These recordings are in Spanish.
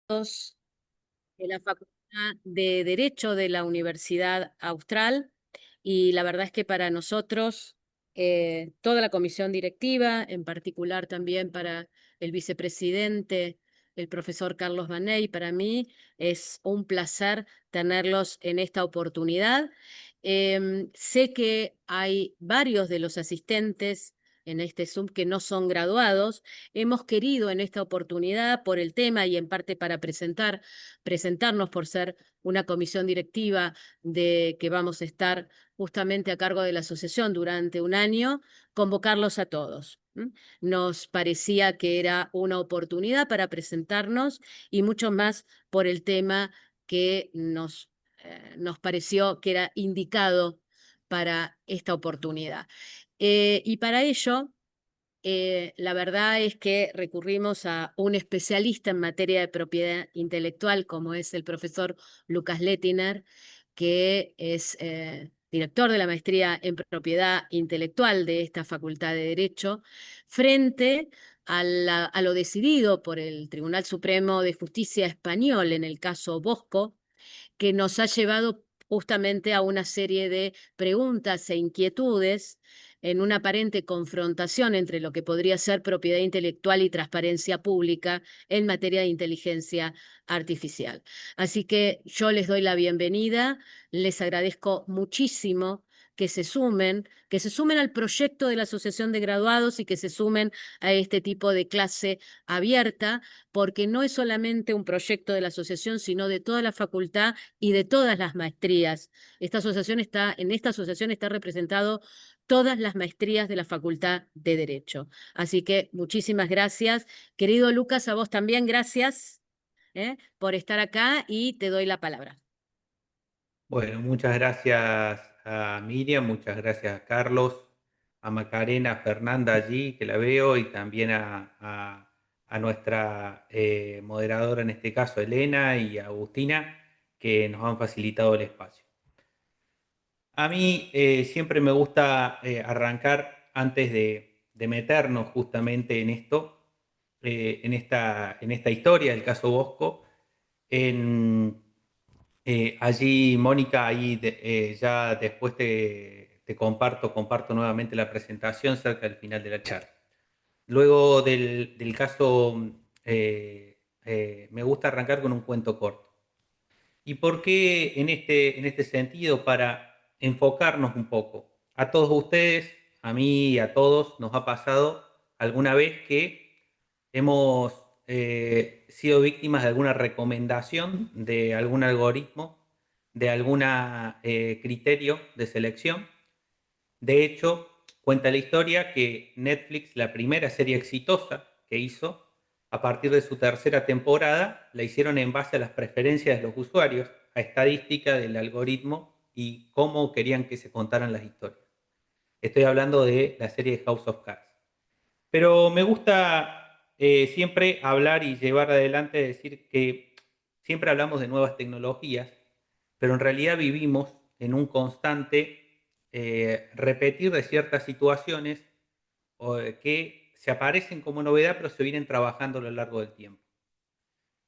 de la Facultad de Derecho de la Universidad Austral y la verdad es que para nosotros, toda la comisión directiva, en particular también para el vicepresidente, el profesor Carlos Baney, para mí es un placer tenerlos en esta oportunidad. Sé que hay varios de los asistentes en este Zoom que no son graduados. Hemos querido en esta oportunidad, por el tema y en parte para presentarnos por ser una comisión directiva de que vamos a estar justamente a cargo de la asociación durante un año, convocarlos a todos. Nos parecía que era una oportunidad para presentarnos y mucho más por el tema que nos pareció que era indicado para esta oportunidad. Y para ello, la verdad es que recurrimos a un especialista en materia de propiedad intelectual, como es el profesor Lucas Lettiner, que es director de la maestría en propiedad intelectual de esta Facultad de Derecho, frente a lo decidido por el Tribunal Supremo de Justicia español en el caso Bosco, que nos ha llevado justamente a una serie de preguntas e inquietudes en una aparente confrontación entre lo que podría ser propiedad intelectual y transparencia pública en materia de inteligencia artificial. Así que yo les doy la bienvenida, les agradezco muchísimo que se sumen al proyecto de la Asociación de Graduados y que se sumen a este tipo de clase abierta, porque no es solamente un proyecto de la asociación, sino de toda la facultad y de todas las maestrías. En esta asociación está representado todas las maestrías de la Facultad de Derecho. Así que muchísimas gracias. Querido Lucas, a vos también gracias, por estar acá y te doy la palabra. Bueno, muchas gracias a Miriam, muchas gracias a Carlos, a Macarena, a Fernanda allí, que la veo, y también a nuestra moderadora, en este caso Elena, y a Agustina, que nos han facilitado el espacio. A mí siempre me gusta arrancar antes de meternos justamente en esto, en esta historia del caso Bosco, en allí, Mónica, ya después te comparto nuevamente la presentación cerca del final de la charla. Luego del caso, me gusta arrancar con un cuento corto. ¿Y por qué en este sentido? Para enfocarnos un poco. A todos ustedes, a mí y a todos, nos ha pasado alguna vez que hemos sido víctimas de alguna recomendación de algún algoritmo, de algún criterio de selección. De hecho, cuenta la historia que Netflix, la primera serie exitosa que hizo, a partir de su tercera temporada, la hicieron en base a las preferencias de los usuarios, a estadística del algoritmo y cómo querían que se contaran las historias. Estoy hablando de la serie House of Cards. Pero me gusta siempre hablar y llevar adelante, decir que siempre hablamos de nuevas tecnologías, pero en realidad vivimos en un constante repetir de ciertas situaciones que se aparecen como novedad, pero se vienen trabajando a lo largo del tiempo.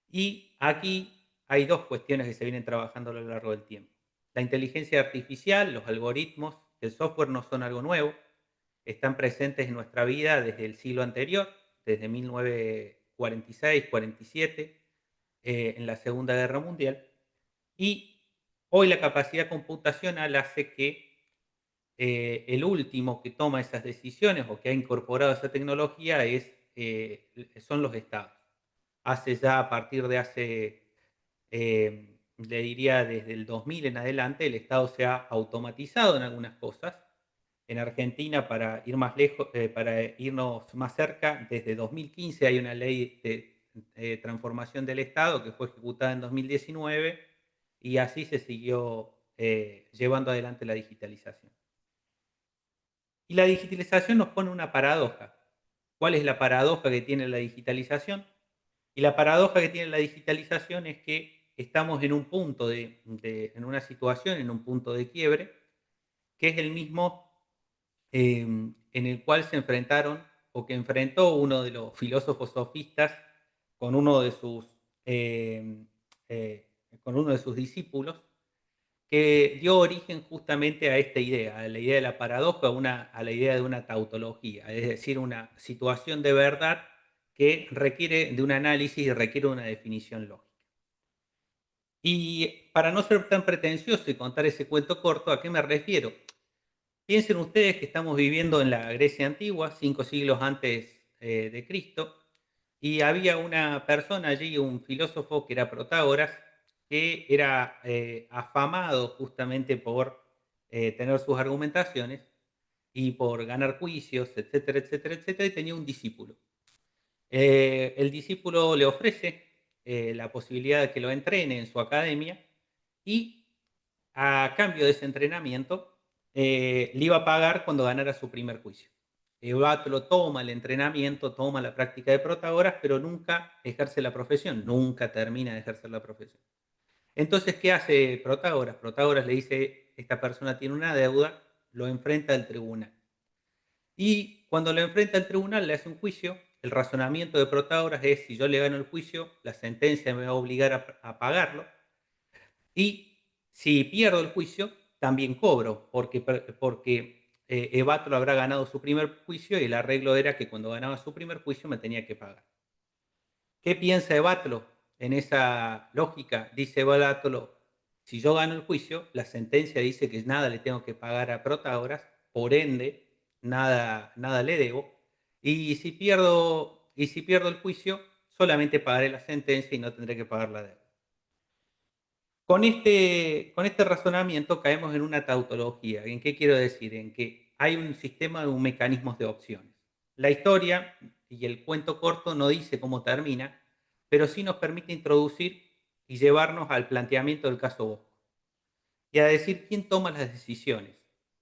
Y aquí hay dos cuestiones que se vienen trabajando a lo largo del tiempo. La inteligencia artificial, los algoritmos, el software no son algo nuevo, están presentes en nuestra vida desde el siglo anterior, desde 1946-47, en la Segunda Guerra Mundial. Y hoy la capacidad computacional hace que el último que toma esas decisiones o que ha incorporado esa tecnología son los estados. A partir de le diría desde el 2000 en adelante, el Estado se ha automatizado en algunas cosas. En Argentina, para ir más lejos, para irnos más cerca, desde 2015 hay una ley de transformación del Estado que fue ejecutada en 2019 y así se siguió llevando adelante la digitalización. Y la digitalización nos pone una paradoja. ¿Cuál es la paradoja que tiene la digitalización? Y la paradoja que tiene la digitalización es que estamos en un punto en una situación, en un punto de quiebre, que es el mismo en el cual se enfrentaron o que enfrentó uno de los filósofos sofistas con uno de sus eh, con uno de sus discípulos, que dio origen justamente a esta idea, a la idea de la paradoja, a la idea de una tautología, es decir, una situación de verdad que requiere de un análisis y requiere una definición lógica. Y para no ser tan pretencioso y contar ese cuento corto, ¿a qué me refiero? Piensen ustedes que estamos viviendo en la Grecia antigua, 5 siglos antes de Cristo, y había una persona allí, un filósofo que era Protágoras, que era afamado justamente por tener sus argumentaciones y por ganar juicios, etcétera, etcétera, etcétera, y tenía un discípulo. El discípulo le ofrece la posibilidad de que lo entrene en su academia y a cambio de ese entrenamiento le iba a pagar cuando ganara su primer juicio. Evatolo toma el entrenamiento, toma la práctica de Protágoras, pero nunca ejerce la profesión, nunca termina de ejercer la profesión. Entonces, ¿qué hace Protágoras? Protágoras le dice, esta persona tiene una deuda, lo enfrenta al tribunal. Y cuando lo enfrenta al tribunal, le hace un juicio. El razonamiento de Protágoras es, si yo le gano el juicio, la sentencia me va a obligar a pagarlo. Y si pierdo el juicio, también cobro, porque Evatolo habrá ganado su primer juicio y el arreglo era que cuando ganaba su primer juicio me tenía que pagar. ¿Qué piensa Evatolo en esa lógica? Dice Evatolo, si yo gano el juicio, la sentencia dice que nada le tengo que pagar a Protágoras, por ende, nada le debo. Y si pierdo el juicio, solamente pagaré la sentencia y no tendré que pagar la deuda. Con este razonamiento caemos en una tautología. ¿En qué quiero decir? En que hay un sistema de mecanismos de opciones. La historia y el cuento corto no dice cómo termina, pero sí nos permite introducir y llevarnos al planteamiento del caso Bosco y a decir quién toma las decisiones.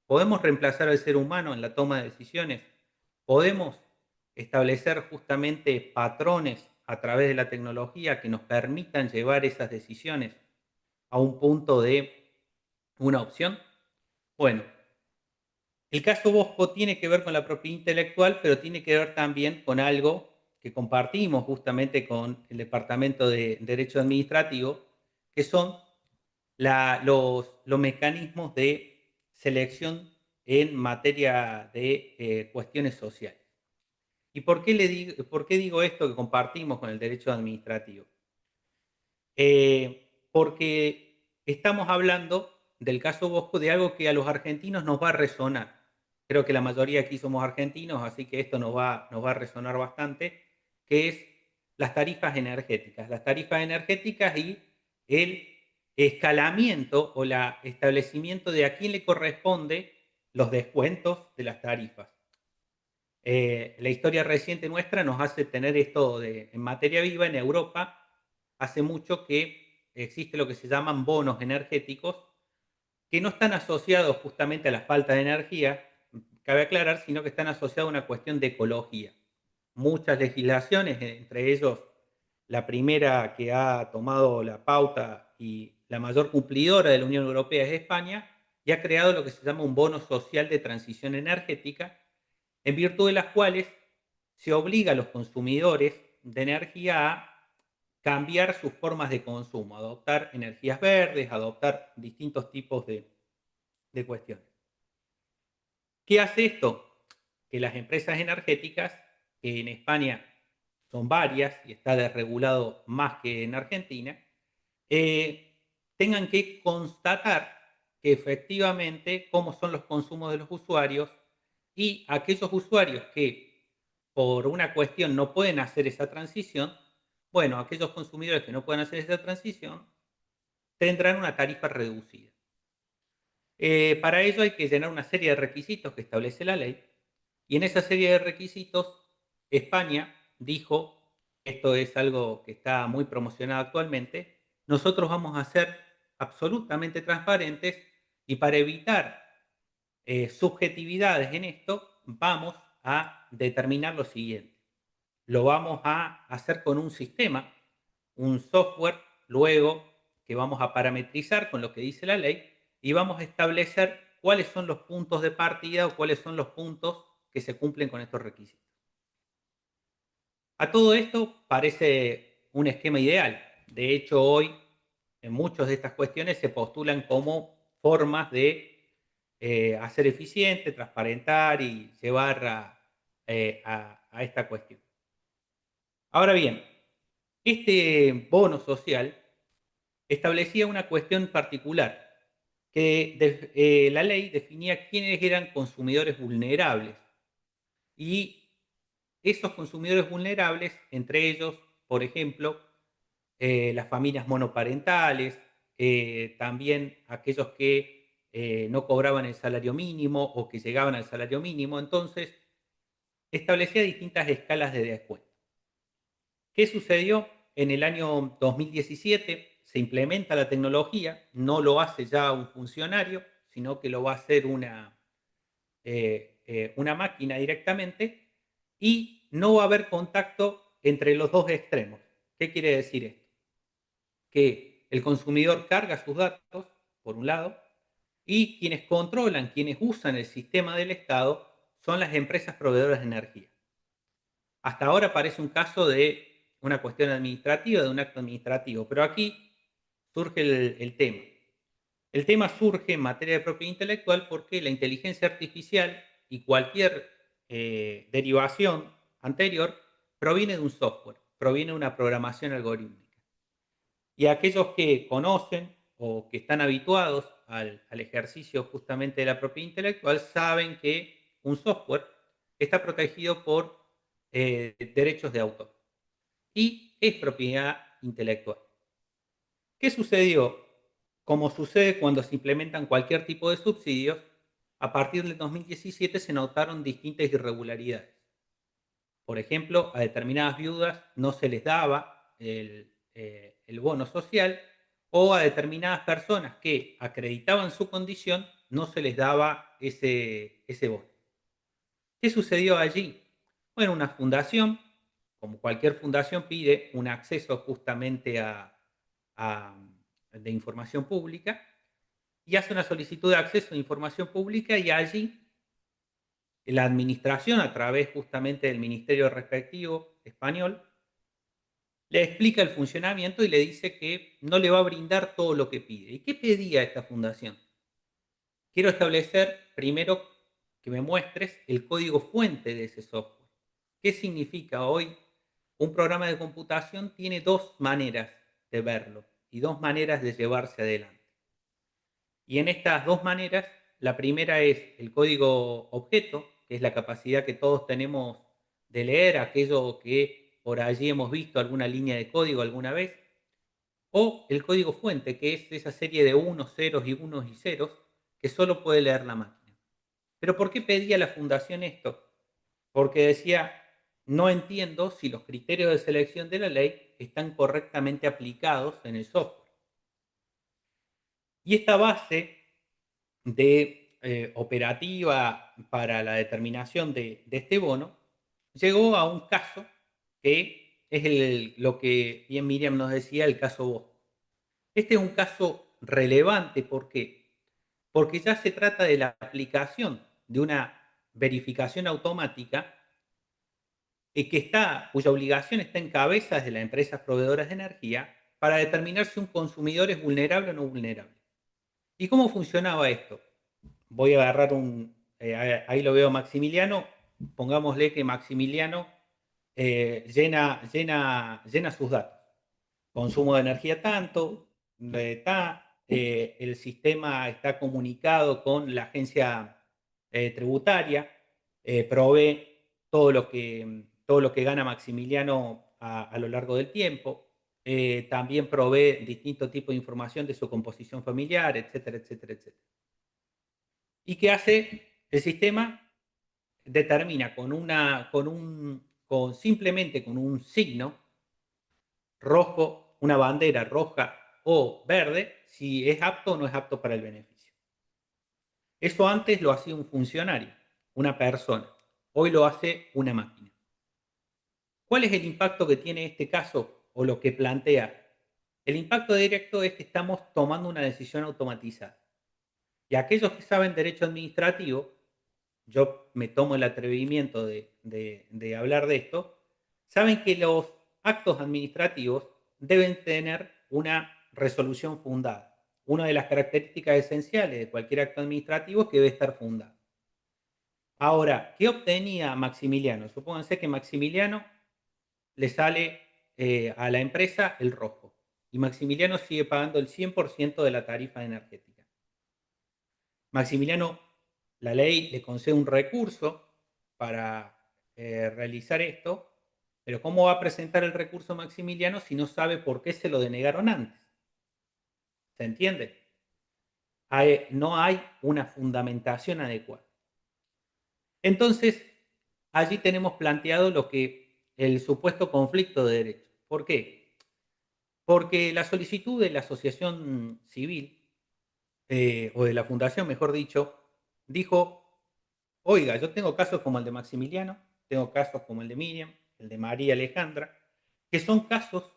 ¿Podemos reemplazar al ser humano en la toma de decisiones? ¿Podemos establecer justamente patrones a través de la tecnología que nos permitan llevar esas decisiones a un punto de una opción? Bueno, el caso Bosco tiene que ver con la propiedad intelectual, pero tiene que ver también con algo que compartimos justamente con el Departamento de Derecho Administrativo, que son los mecanismos de selección en materia de cuestiones sociales. ¿Y por qué digo esto que compartimos con el derecho administrativo? Porque estamos hablando del caso Bosco de algo que a los argentinos nos va a resonar. Creo que la mayoría aquí somos argentinos, así que esto nos va a resonar bastante, que es las tarifas energéticas. Las tarifas energéticas y el escalamiento o el establecimiento de a quién le corresponde los descuentos de las tarifas. La historia reciente nuestra nos hace tener esto en materia viva. En Europa hace mucho que existe lo que se llaman bonos energéticos, que no están asociados justamente a la falta de energía, cabe aclarar, sino que están asociados a una cuestión de ecología. Muchas legislaciones, entre ellos la primera que ha tomado la pauta y la mayor cumplidora de la Unión Europea es España, y ha creado lo que se llama un bono social de transición energética, en virtud de las cuales se obliga a los consumidores de energía a cambiar sus formas de consumo, adoptar energías verdes, adoptar distintos tipos de cuestiones. ¿Qué hace esto? Que las empresas energéticas, que en España son varias y está desregulado más que en Argentina, tengan que constatar que efectivamente cómo son los consumos de los usuarios, y aquellos usuarios que por una cuestión no pueden hacer esa transición, bueno, aquellos consumidores que no pueden hacer esa transición tendrán una tarifa reducida. Para ello hay que llenar una serie de requisitos que establece la ley, y en esa serie de requisitos España dijo, esto es algo que está muy promocionado actualmente, nosotros vamos a ser absolutamente transparentes, y para evitar subjetividades en esto vamos a determinar lo siguiente. Lo vamos a hacer con un sistema, un software, luego que vamos a parametrizar con lo que dice la ley, y vamos a establecer cuáles son los puntos de partida o cuáles son los puntos que se cumplen con estos requisitos. A todo esto parece un esquema ideal, De hecho, hoy en muchas de estas cuestiones se postulan como formas de hacer eficiente, transparentar y llevar a esta cuestión. Ahora bien, este bono social establecía una cuestión particular, que la ley definía quiénes eran consumidores vulnerables y esos consumidores vulnerables, entre ellos, por ejemplo, las familias monoparentales, también aquellos que no cobraban el salario mínimo o que llegaban al salario mínimo. Entonces, establecía distintas escalas de descuento. ¿Qué sucedió? En el año 2017 se implementa la tecnología, no lo hace ya un funcionario, sino que lo va a hacer una máquina directamente y no va a haber contacto entre los dos extremos. ¿Qué quiere decir esto? Que el consumidor carga sus datos, por un lado, y quienes controlan, quienes usan el sistema del Estado, son las empresas proveedoras de energía. Hasta ahora parece un caso de una cuestión administrativa, de un acto administrativo, pero aquí surge el tema. El tema surge en materia de propiedad intelectual porque la inteligencia artificial y cualquier derivación anterior proviene de un software, proviene de una programación algorítmica. Y aquellos que conocen o que están habituados al ejercicio justamente de la propiedad intelectual saben que un software está protegido por derechos de autor y es propiedad intelectual. ¿Qué sucedió? Como sucede cuando se implementan cualquier tipo de subsidios, a partir del 2017 se notaron distintas irregularidades. Por ejemplo, a determinadas viudas no se les daba el bono social o a determinadas personas que acreditaban su condición no se les daba ese bono. ¿Qué sucedió allí? Bueno, una fundación, como cualquier fundación, pide un acceso justamente de información pública y hace una solicitud de acceso a información pública y allí la administración, a través justamente del ministerio respectivo español, le explica el funcionamiento y le dice que no le va a brindar todo lo que pide. ¿Y qué pedía esta fundación? Quiero establecer primero que me muestres el código fuente de ese software. ¿Qué significa hoy? Un programa de computación tiene dos maneras de verlo y dos maneras de llevarse adelante. Y en estas dos maneras, la primera es el código objeto, que es la capacidad que todos tenemos de leer aquello que por allí hemos visto alguna línea de código alguna vez, o el código fuente, que es esa serie de unos, ceros y unos y ceros que solo puede leer la máquina. Pero ¿por qué pedía la fundación esto? Porque decía, no entiendo si los criterios de selección de la ley están correctamente aplicados en el software. Y esta base de operativa para la determinación de este bono llegó a un caso que es lo que bien Miriam nos decía, el caso Bosco. Este es un caso relevante, ¿por qué? Porque ya se trata de la aplicación de una verificación automática cuya obligación está en cabeza de las empresas proveedoras de energía para determinar si un consumidor es vulnerable o no vulnerable. ¿Y cómo funcionaba esto? Voy a agarrar ahí lo veo Maximiliano, pongámosle que Maximiliano llena sus datos. Consumo de energía tanto, el sistema está comunicado con la agencia tributaria, provee todo lo que gana Maximiliano a lo largo del tiempo, también provee distintos tipos de información de su composición familiar, etcétera, etcétera, etcétera. ¿Y qué hace el sistema? Determina simplemente con un signo rojo, una bandera roja o verde, si es apto o no es apto para el beneficio. Eso antes lo hacía un funcionario, una persona. Hoy lo hace una máquina. ¿Cuál es el impacto que tiene este caso o lo que plantea? El impacto directo es que estamos tomando una decisión automatizada. Y aquellos que saben derecho administrativo, yo me tomo el atrevimiento de hablar de esto, saben que los actos administrativos deben tener una resolución fundada. Una de las características esenciales de cualquier acto administrativo es que debe estar fundado. Ahora, ¿qué obtenía Maximiliano? Supónganse que Maximiliano le sale a la empresa el rojo y Maximiliano sigue pagando el 100% de la tarifa energética. Maximiliano, la ley le concede un recurso para realizar esto, pero ¿cómo va a presentar el recurso Maximiliano si no sabe por qué se lo denegaron antes? ¿Se entiende? No hay una fundamentación adecuada. Entonces, allí tenemos planteado lo que el supuesto conflicto de derechos. ¿Por qué? Porque la solicitud de la asociación civil, o de la fundación, mejor dicho, dijo, oiga, yo tengo casos como el de Maximiliano, tengo casos como el de Miriam, el de María Alejandra, que son casos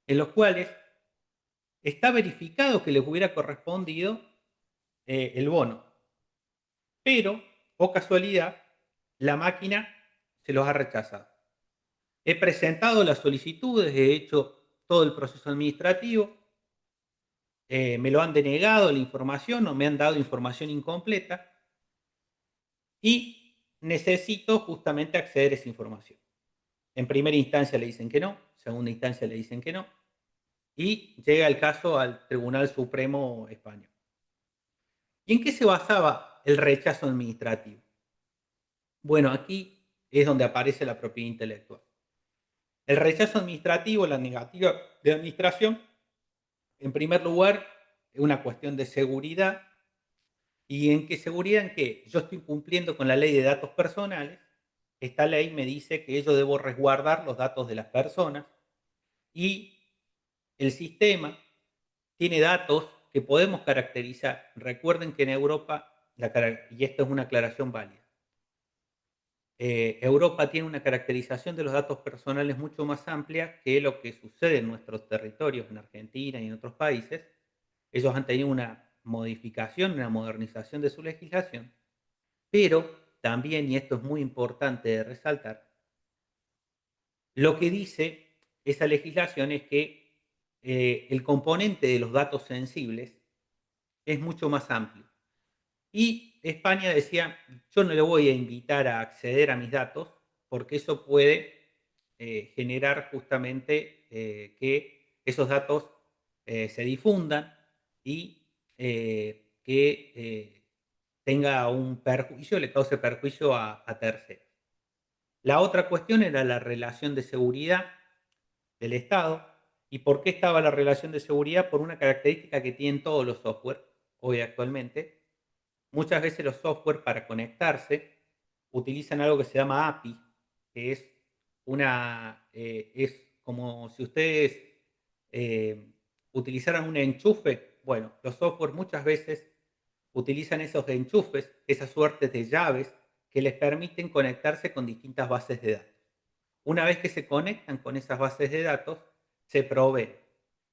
en los cuales está verificado que les hubiera correspondido el bono. Pero, por casualidad, la máquina se los ha rechazado. He presentado las solicitudes, he hecho todo el proceso administrativo, me lo han denegado la información o me han dado información incompleta y necesito justamente acceder a esa información. En primera instancia le dicen que no, en segunda instancia le dicen que no, y llega el caso al Tribunal Supremo Español. ¿Y en qué se basaba el rechazo administrativo? Bueno, aquí es donde aparece la propiedad intelectual. El rechazo administrativo, la negativa de administración, en primer lugar, es una cuestión de seguridad. ¿Y en qué seguridad? En que yo estoy cumpliendo con la ley de datos personales. Esta ley me dice que yo debo resguardar los datos de las personas y el sistema tiene datos que podemos caracterizar. Recuerden que en Europa, y esto es una aclaración válida, Europa tiene una caracterización de los datos personales mucho más amplia que lo que sucede en nuestros territorios, en Argentina y en otros países. Ellos han tenido una modificación, una modernización de su legislación, pero también, y esto es muy importante de resaltar, lo que dice esa legislación es que el componente de los datos sensibles es mucho más amplio. Y España decía, yo no le voy a invitar a acceder a mis datos porque eso puede generar justamente que esos datos se difundan y que tenga un perjuicio, le cause perjuicio a terceros. La otra cuestión era la relación de seguridad del Estado. ¿Y por qué estaba la relación de seguridad? Por una característica que tienen todos los software hoy actualmente. Muchas veces los software para conectarse utilizan algo que se llama API, que es como si ustedes utilizaran un enchufe. Bueno, los software muchas veces utilizan esos enchufes, esas suertes de llaves que les permiten conectarse con distintas bases de datos. Una vez que se conectan con esas bases de datos, se provee.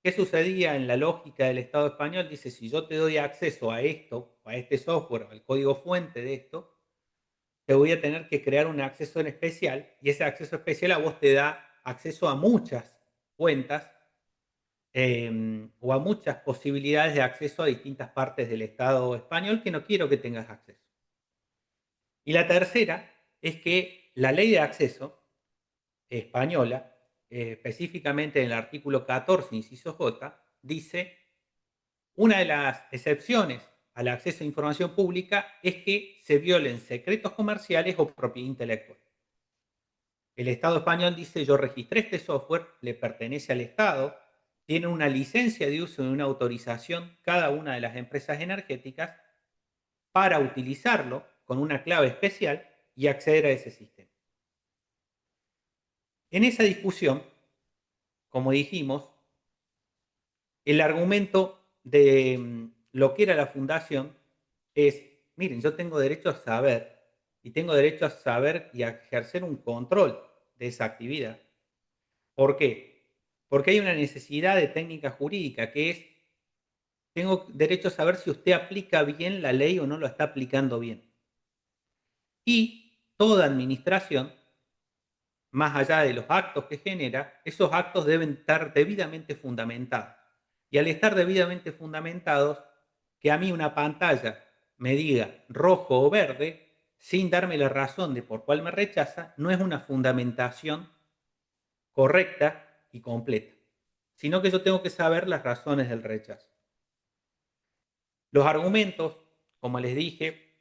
¿Qué sucedía en la lógica del Estado español? Dice, si yo te doy acceso a esto, a este software, al código fuente de esto, te voy a tener que crear un acceso en especial y ese acceso especial a vos te da acceso a muchas cuentas o a muchas posibilidades de acceso a distintas partes del Estado español que no quiero que tengas acceso. Y la tercera es que la ley de acceso española, específicamente en el artículo 14, inciso J, dice, una de las excepciones al acceso a información pública es que se violen secretos comerciales o propiedad intelectual. El Estado español dice, yo registré este software, le pertenece al Estado, tiene una licencia de uso y una autorización cada una de las empresas energéticas para utilizarlo con una clave especial y acceder a ese sistema. En esa discusión, como dijimos, el argumento de lo que era la fundación es, miren, yo tengo derecho a saber y tengo derecho a saber y a ejercer un control de esa actividad. ¿Por qué? Porque hay una necesidad de técnica jurídica que es, tengo derecho a saber si usted aplica bien la ley o no lo está aplicando bien. Y toda administración más allá de los actos que genera, esos actos deben estar debidamente fundamentados. Y al estar debidamente fundamentados, que a mí una pantalla me diga rojo o verde, sin darme la razón de por cuál me rechaza, no es una fundamentación correcta y completa, sino que yo tengo que saber las razones del rechazo. Los argumentos, como les dije,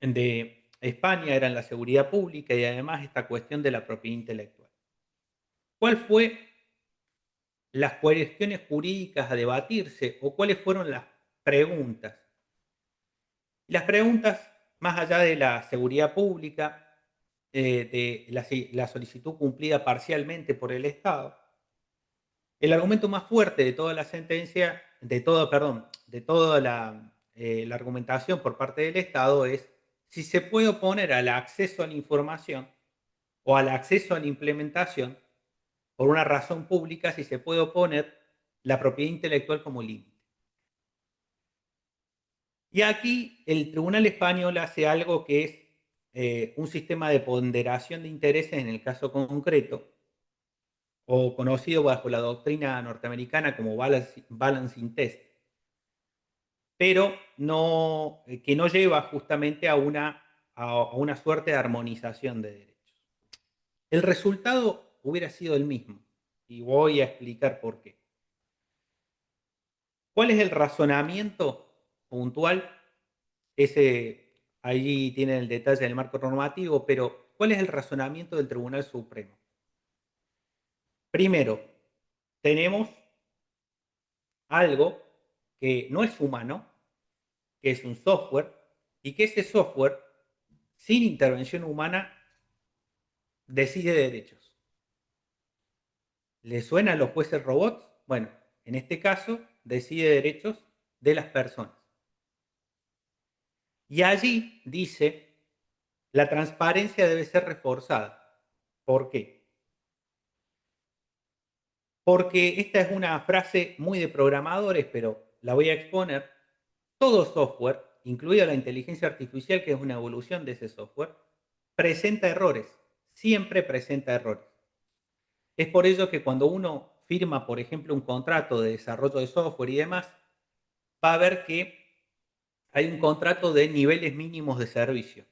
de España eran la seguridad pública y además esta cuestión de la propiedad intelectual. ¿Cuál fue las cuestiones jurídicas a debatirse o cuáles fueron las preguntas? Las preguntas, más allá de la seguridad pública, de la solicitud cumplida parcialmente por el Estado, el argumento más fuerte de toda la sentencia, de toda la argumentación por parte del Estado es si se puede oponer al acceso a la información o al acceso a la implementación por una razón pública, si se puede oponer la propiedad intelectual como límite. Y aquí el Tribunal Español hace algo que es un sistema de ponderación de intereses en el caso concreto, o conocido bajo la doctrina norteamericana como balancing test, pero no, que no lleva justamente a una suerte de armonización de derechos. El resultado hubiera sido el mismo, y voy a explicar por qué. ¿Cuál es el razonamiento puntual? Allí tienen el detalle del marco normativo, pero ¿cuál es el razonamiento del Tribunal Supremo? Primero, tenemos algo que no es humano, que es un software, y que ese software, sin intervención humana, decide derechos. ¿Le suenan los jueces robots? Bueno, en este caso, decide derechos de las personas. Y allí dice, la transparencia debe ser reforzada. ¿Por qué? Porque esta es una frase muy de programadores, pero la voy a exponer. Todo software, incluida la inteligencia artificial, que es una evolución de ese software, presenta errores, siempre presenta errores. Es por ello que cuando uno firma, por ejemplo, un contrato de desarrollo de software y demás, va a ver que hay un contrato de niveles mínimos de servicio.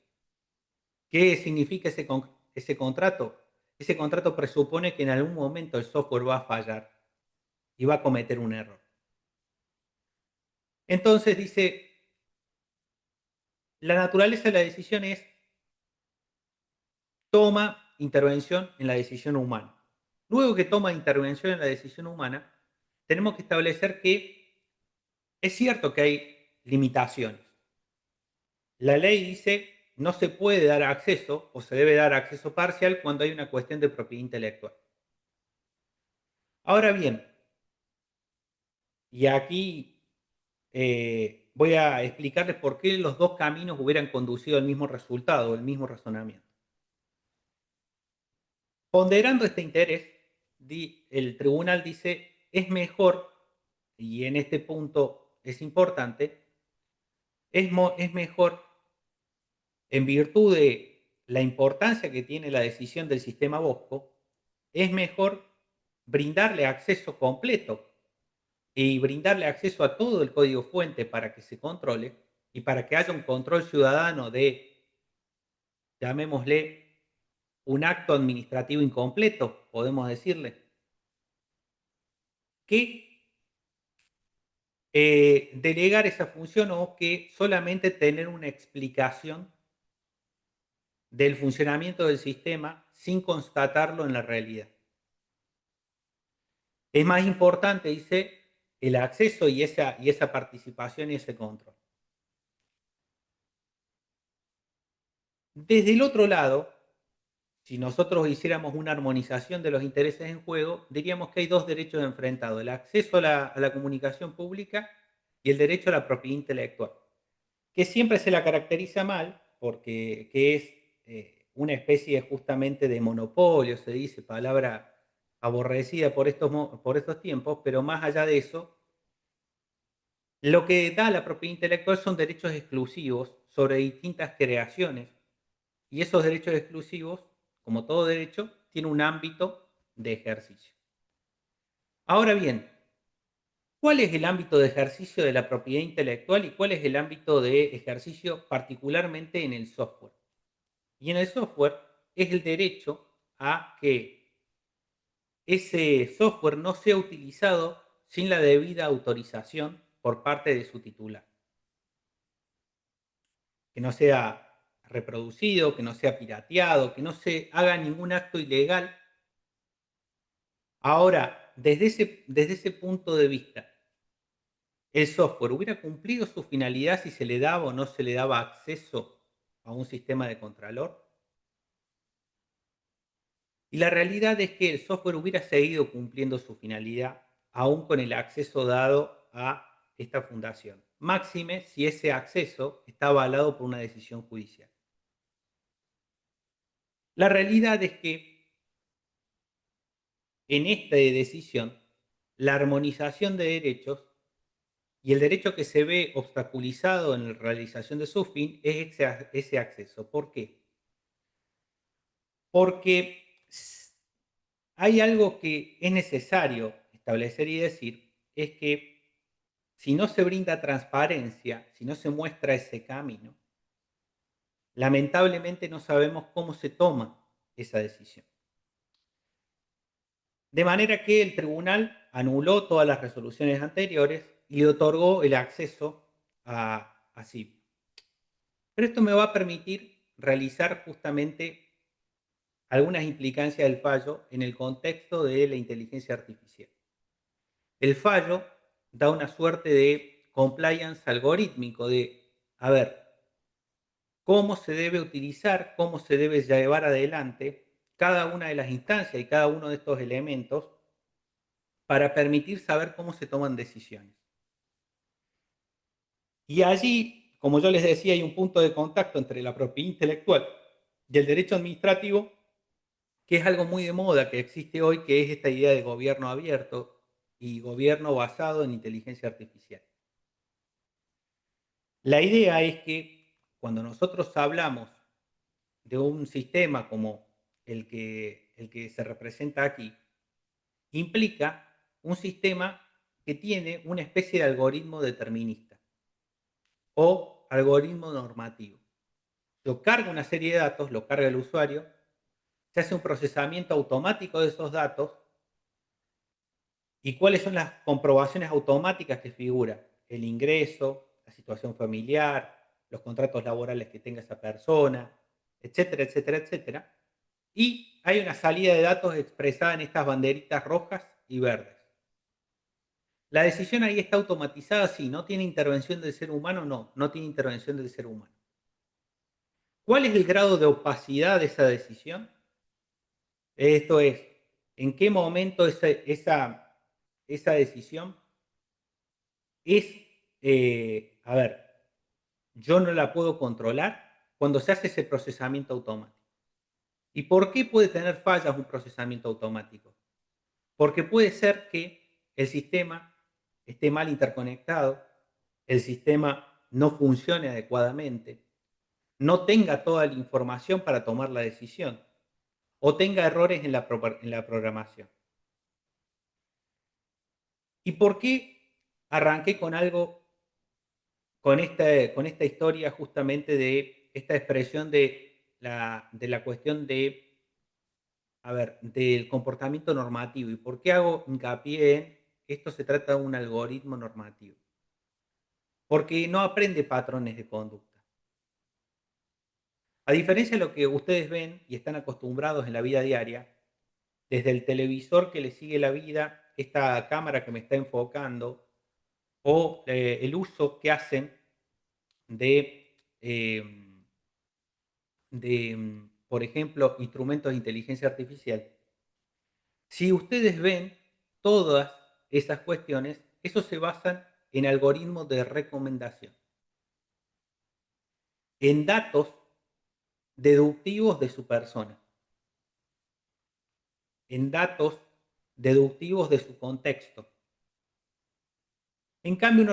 ¿Qué significa ese contrato? Ese contrato presupone que en algún momento el software va a fallar y va a cometer un error. Entonces dice, la naturaleza de la decisión es toma intervención en la decisión humana. Luego que toma intervención en la decisión humana, tenemos que establecer que es cierto que hay limitaciones. La ley dice no se puede dar acceso o se debe dar acceso parcial cuando hay una cuestión de propiedad intelectual. Ahora bien, y aquí voy a explicarles por qué los dos caminos hubieran conducido al mismo resultado, al mismo razonamiento. Ponderando este interés, el tribunal dice, es mejor, y en este punto es importante, es mejor, en virtud de la importancia que tiene la decisión del sistema Bosco, es mejor brindarle acceso completo y brindarle acceso a todo el código fuente para que se controle y para que haya un control ciudadano de, llamémosle, un acto administrativo incompleto, podemos decirle, que delegar esa función o que solamente tener una explicación del funcionamiento del sistema sin constatarlo en la realidad. Es más importante, dice, el acceso y esa participación y ese control. Desde el otro lado, si nosotros hiciéramos una armonización de los intereses en juego, diríamos que hay dos derechos enfrentados, el acceso a la comunicación pública y el derecho a la propiedad intelectual, que siempre se la caracteriza mal, porque que es una especie justamente de monopolio, se dice, palabra aborrecida por estos tiempos, pero más allá de eso, lo que da la propiedad intelectual son derechos exclusivos sobre distintas creaciones, y esos derechos exclusivos como todo derecho, tiene un ámbito de ejercicio. Ahora bien, ¿cuál es el ámbito de ejercicio de la propiedad intelectual y cuál es el ámbito de ejercicio particularmente en el software? Y en el software es el derecho a que ese software no sea utilizado sin la debida autorización por parte de su titular. Que no sea reproducido, que no sea pirateado, que no se haga ningún acto ilegal. Ahora, desde ese punto de vista, ¿el software hubiera cumplido su finalidad si se le daba o no se le daba acceso a un sistema de contralor? Y la realidad es que el software hubiera seguido cumpliendo su finalidad aún con el acceso dado a esta fundación. Máxime si ese acceso está avalado por una decisión judicial. La realidad es que en esta decisión, la armonización de derechos y el derecho que se ve obstaculizado en la realización de su fin es ese acceso. ¿Por qué? Porque hay algo que es necesario establecer y decir, es que si no se brinda transparencia, si no se muestra ese camino, lamentablemente no sabemos cómo se toma esa decisión. De manera que el tribunal anuló todas las resoluciones anteriores y le otorgó el acceso a CIP. Pero esto me va a permitir realizar justamente algunas implicancias del fallo en el contexto de la inteligencia artificial. El fallo da una suerte de compliance algorítmico de, a ver, cómo se debe utilizar, cómo se debe llevar adelante cada una de las instancias y cada uno de estos elementos para permitir saber cómo se toman decisiones. Y allí, como yo les decía, hay un punto de contacto entre la propiedad intelectual y el derecho administrativo, que es algo muy de moda que existe hoy, que es esta idea de gobierno abierto y gobierno basado en inteligencia artificial. La idea es que cuando nosotros hablamos de un sistema como el que se representa aquí, implica un sistema que tiene una especie de algoritmo determinista o algoritmo normativo. Yo cargo una serie de datos, lo carga el usuario, se hace un procesamiento automático de esos datos y cuáles son las comprobaciones automáticas que figura el ingreso, la situación familiar, los contratos laborales que tenga esa persona, etcétera, etcétera, etcétera. Y hay una salida de datos expresada en estas banderitas rojas y verdes. La decisión ahí está automatizada, sí, no tiene intervención del ser humano, no tiene intervención del ser humano. ¿Cuál es el grado de opacidad de esa decisión? Esto es, ¿en qué momento esa decisión es, a ver, yo no la puedo controlar cuando se hace ese procesamiento automático? ¿Y por qué puede tener fallas un procesamiento automático? Porque puede ser que el sistema esté mal interconectado, el sistema no funcione adecuadamente, no tenga toda la información para tomar la decisión o tenga errores en la programación. ¿Y por qué arranqué con algo, con esta historia justamente de esta expresión de la cuestión de, a ver, del comportamiento normativo? ¿Y por qué hago hincapié en esto se trata de un algoritmo normativo? Porque no aprende patrones de conducta. A diferencia de lo que ustedes ven y están acostumbrados en la vida diaria, desde el televisor que le sigue la vida, esta cámara que me está enfocando, o el uso que hacen de, por ejemplo, instrumentos de inteligencia artificial. Si ustedes ven todas esas cuestiones, eso se basan en algoritmos de recomendación, en datos deductivos de su persona, en datos deductivos de su contexto. En cambio,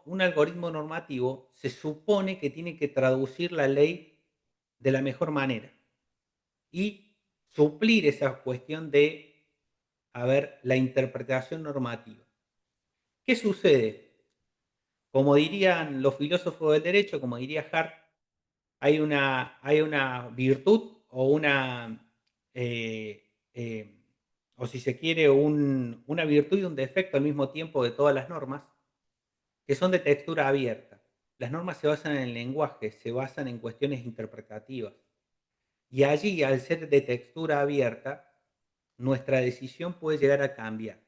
un algoritmo normativo se supone que tiene que traducir la ley de la mejor manera y suplir esa cuestión de, a ver, la interpretación normativa. ¿Qué sucede? Como dirían los filósofos del derecho, como diría Hart, hay una virtud o una, o si se quiere, una virtud y un defecto al mismo tiempo de todas las normas, que son de textura abierta. Las normas se basan en el lenguaje, se basan en cuestiones interpretativas. Y allí, al ser de textura abierta, nuestra decisión puede llegar a cambiar.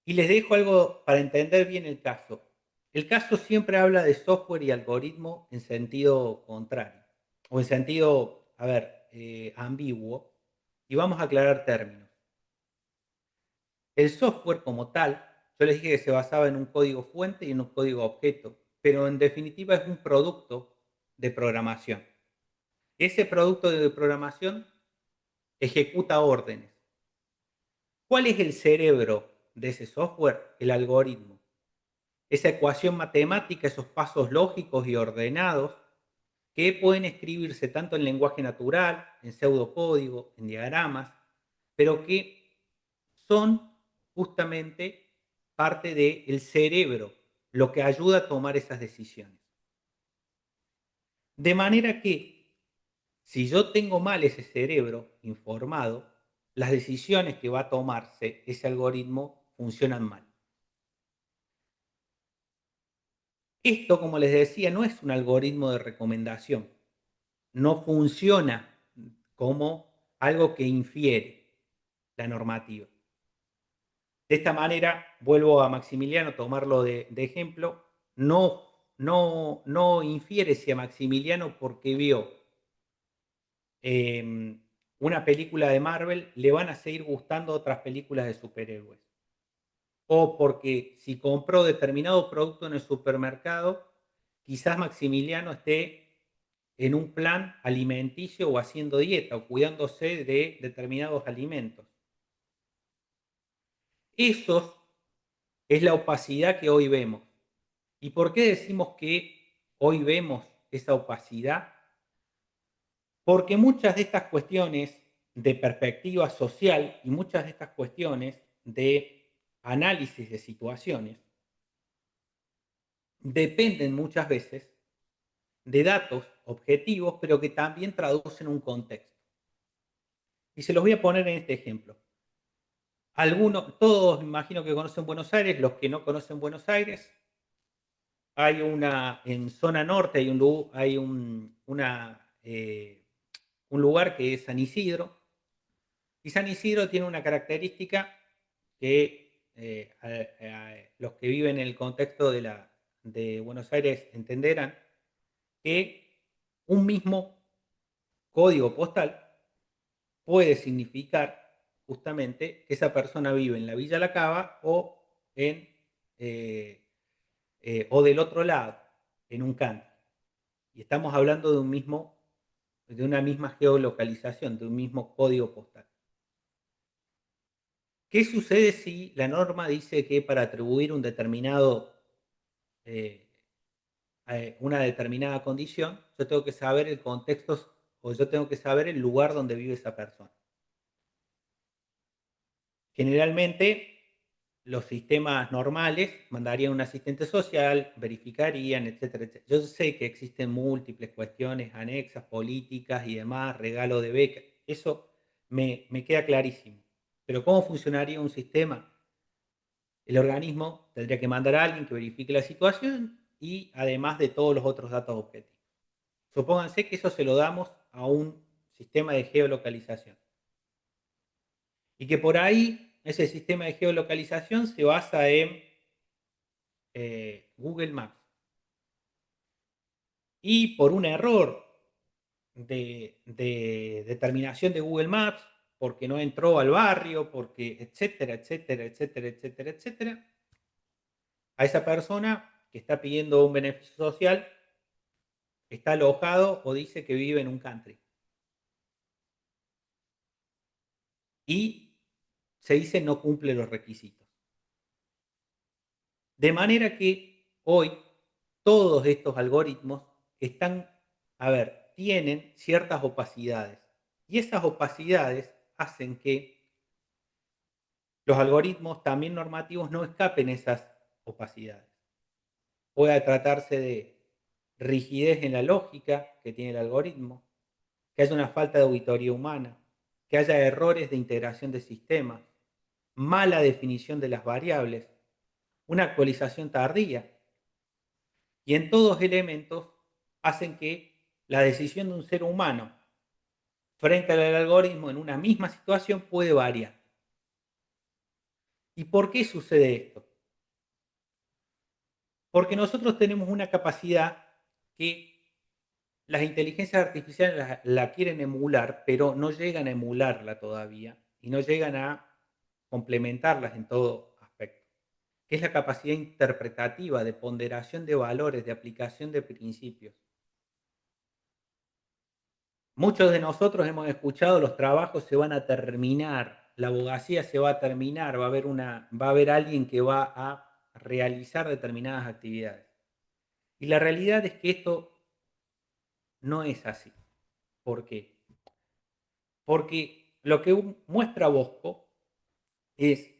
Y les dejo algo para entender bien el caso. El caso siempre habla de software y algoritmo en sentido contrario, o en sentido, a ver, ambiguo, y vamos a aclarar términos. El software como tal, yo les dije que se basaba en un código fuente y en un código objeto, pero en definitiva es un producto de programación. Ese producto de programación ejecuta órdenes. ¿Cuál es el cerebro de ese software? El algoritmo. Esa ecuación matemática, esos pasos lógicos y ordenados que pueden escribirse tanto en lenguaje natural, en pseudocódigo, en diagramas, pero que son justamente parte del cerebro, lo que ayuda a tomar esas decisiones. De manera que si yo tengo mal ese cerebro informado, las decisiones que va a tomarse ese algoritmo funcionan mal. Esto, como les decía, no es un algoritmo de recomendación. No funciona como algo que infiere la normativa. De esta manera, vuelvo a Maximiliano, tomarlo de ejemplo, no infiere si a Maximiliano porque vio una película de Marvel, le van a seguir gustando otras películas de superhéroes. O porque si compró determinado producto en el supermercado, quizás Maximiliano esté en un plan alimenticio o haciendo dieta o cuidándose de determinados alimentos. Eso es la opacidad que hoy vemos. ¿Y por qué decimos que hoy vemos esa opacidad? Porque muchas de estas cuestiones de perspectiva social y muchas de estas cuestiones de análisis de situaciones dependen muchas veces de datos objetivos, pero que también traducen un contexto. Y se los voy a poner en este ejemplo. Todos me imagino que conocen Buenos Aires, los que no conocen Buenos Aires, en zona norte hay un lugar que es San Isidro, y San Isidro tiene una característica que los que viven en el contexto de Buenos Aires entenderán, que un mismo código postal puede significar justamente que esa persona vive en la Villa La Cava eh, o del otro lado, en un country. Y estamos hablando de una misma geolocalización, de un mismo código postal. ¿Qué sucede si la norma dice que para atribuir eh, una determinada condición, yo tengo que saber el contexto o yo tengo que saber el lugar donde vive esa persona? Generalmente, los sistemas normales mandarían un asistente social, verificarían, etcétera, etcétera. Yo sé que existen múltiples cuestiones anexas, políticas y demás, regalo de beca. Eso me queda clarísimo. Pero ¿cómo funcionaría un sistema? El organismo tendría que mandar a alguien que verifique la situación y además de todos los otros datos objetivos. Supónganse que eso se lo damos a un sistema de geolocalización. Y que por ahí ese sistema de geolocalización se basa en Google Maps. Y por un error de determinación de Google Maps, porque no entró al barrio, porque etcétera, etcétera, etcétera, etcétera, etcétera, a esa persona que está pidiendo un beneficio social está alojado o dice que vive en un country. Y se dice no cumple los requisitos. De manera que hoy todos estos algoritmos están, a ver, tienen ciertas opacidades. Y esas opacidades hacen que los algoritmos también normativos no escapen esas opacidades. Puede tratarse de rigidez en la lógica que tiene el algoritmo, que haya una falta de auditoría humana, que haya errores de integración de sistemas, mala definición de las variables, una actualización tardía. Y en todos elementos hacen que la decisión de un ser humano frente al algoritmo en una misma situación puede variar. ¿Y por qué sucede esto? Porque nosotros tenemos una capacidad que las inteligencias artificiales la quieren emular, pero no llegan a emularla todavía y no llegan a complementarlas en todo aspecto, que es la capacidad interpretativa de ponderación de valores, de aplicación de principios. Muchos de nosotros hemos escuchado los trabajos se van a terminar, la abogacía se va a terminar, va a haber alguien que va a realizar determinadas actividades. Y la realidad es que esto no es así. ¿Por qué? Porque lo que muestra Bosco es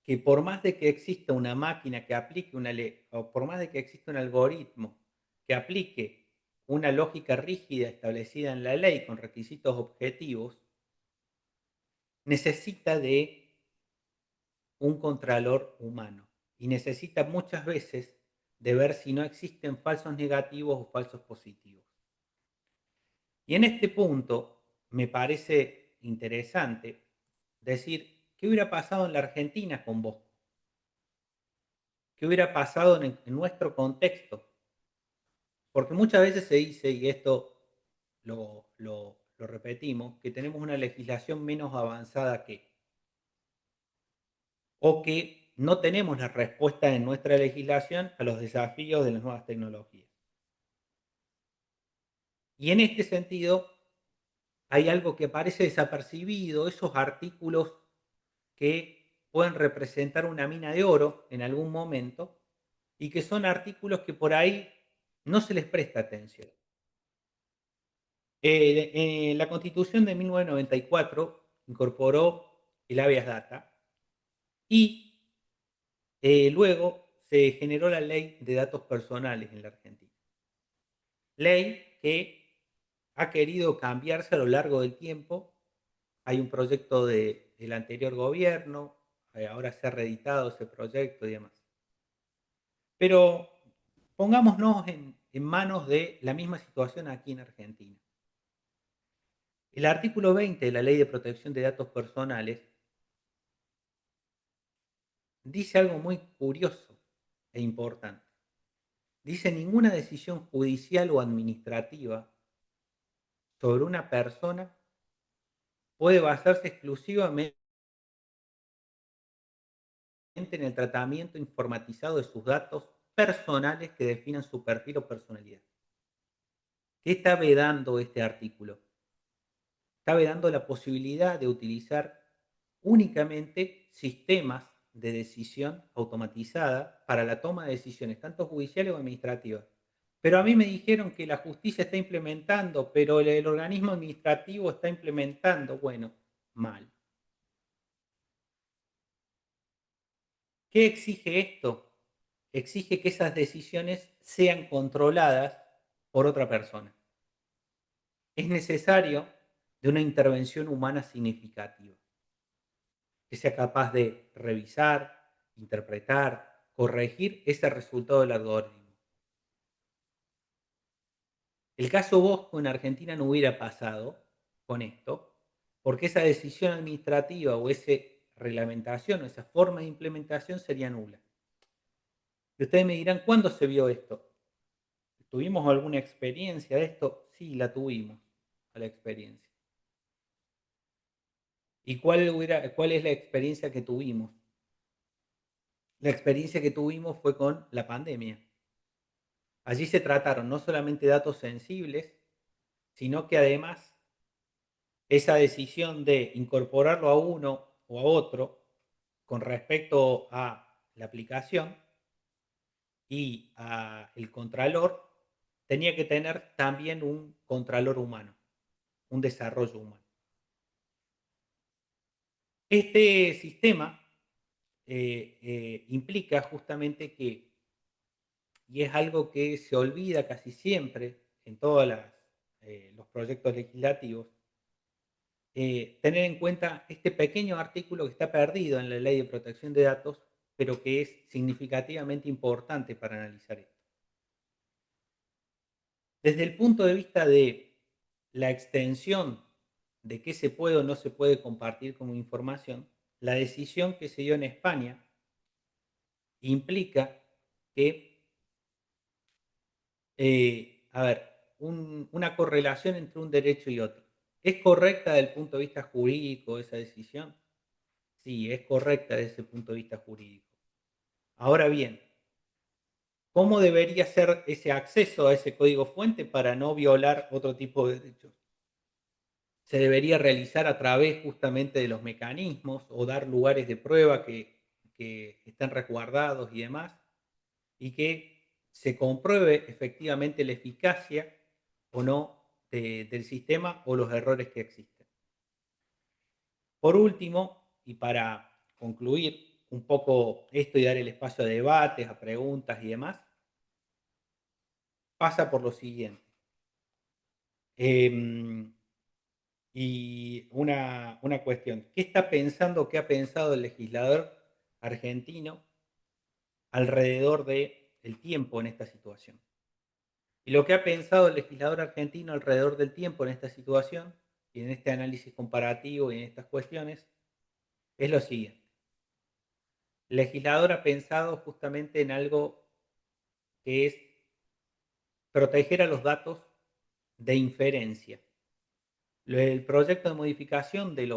que por más de que exista una máquina que aplique una ley, o por más de que exista un algoritmo que aplique una lógica rígida establecida en la ley con requisitos objetivos, necesita de un contralor humano y necesita muchas veces de ver si no existen falsos negativos o falsos positivos. Y en este punto me parece interesante decir qué hubiera pasado en la Argentina con Bosco, qué hubiera pasado en nuestro contexto, porque muchas veces se dice, y esto lo repetimos, que tenemos una legislación menos avanzada o que no tenemos la respuesta en nuestra legislación a los desafíos de las nuevas tecnologías. Y en este sentido, hay algo que parece desapercibido, esos artículos que pueden representar una mina de oro en algún momento y que son artículos que por ahí no se les presta atención. La Constitución de 1994 incorporó el habeas data y luego se generó la Ley de Datos Personales en la Argentina. Ley que ha querido cambiarse a lo largo del tiempo. Hay un proyecto del anterior gobierno, ahora se ha reeditado ese proyecto y demás. Pero pongámonos en manos de la misma situación aquí en Argentina. El artículo 20 de la Ley de Protección de Datos Personales dice algo muy curioso e importante. Dice: ninguna decisión judicial o administrativa sobre una persona puede basarse exclusivamente en el tratamiento informatizado de sus datos personales que definan su perfil o personalidad. ¿Qué está vedando este artículo? Está vedando la posibilidad de utilizar únicamente sistemas de decisión automatizada para la toma de decisiones, tanto judiciales o administrativas. Pero a mí me dijeron que la justicia está implementando, pero el organismo administrativo está implementando. Bueno, mal. ¿Qué exige esto? Exige que esas decisiones sean controladas por otra persona. Es necesario de una intervención humana significativa, que sea capaz de revisar, interpretar, corregir ese resultado del algoritmo. El caso Bosco en Argentina no hubiera pasado con esto, porque esa decisión administrativa o esa reglamentación o esa forma de implementación sería nula. Y ustedes me dirán, ¿cuándo se vio esto? ¿Tuvimos alguna experiencia de esto? Sí, la tuvimos, a la experiencia. ¿Y cuál es la experiencia que tuvimos? La experiencia que tuvimos fue con la pandemia. Allí se trataron no solamente datos sensibles, sino que además esa decisión de incorporarlo a uno o a otro con respecto a la aplicación y al contralor tenía que tener también un contralor humano, un desarrollo humano. Este sistema implica justamente que, y es algo que se olvida casi siempre en todos los proyectos legislativos, tener en cuenta este pequeño artículo que está perdido en la Ley de Protección de Datos, pero que es significativamente importante para analizar esto. Desde el punto de vista de la extensión de qué se puede o no se puede compartir como información, la decisión que se dio en España implica que, una correlación entre un derecho y otro. ¿Es correcta desde el punto de vista jurídico esa decisión? Sí, es correcta desde ese punto de vista jurídico. Ahora bien, ¿cómo debería ser ese acceso a ese código fuente para no violar otro tipo de derechos? Se debería realizar a través justamente de los mecanismos o dar lugares de prueba que estén resguardados y demás, y que se compruebe efectivamente la eficacia o no del sistema o los errores que existen. Por último, y para concluir un poco esto y dar el espacio a debates, a preguntas y demás, pasa por lo siguiente. Y una cuestión, ¿qué está pensando, qué ha pensado el legislador argentino alrededor del tiempo en esta situación? Y lo que ha pensado el legislador argentino alrededor del tiempo en esta situación y en este análisis comparativo y en estas cuestiones es lo siguiente. El legislador ha pensado justamente en algo que es proteger a los datos de inferencia. El proyecto de modificación de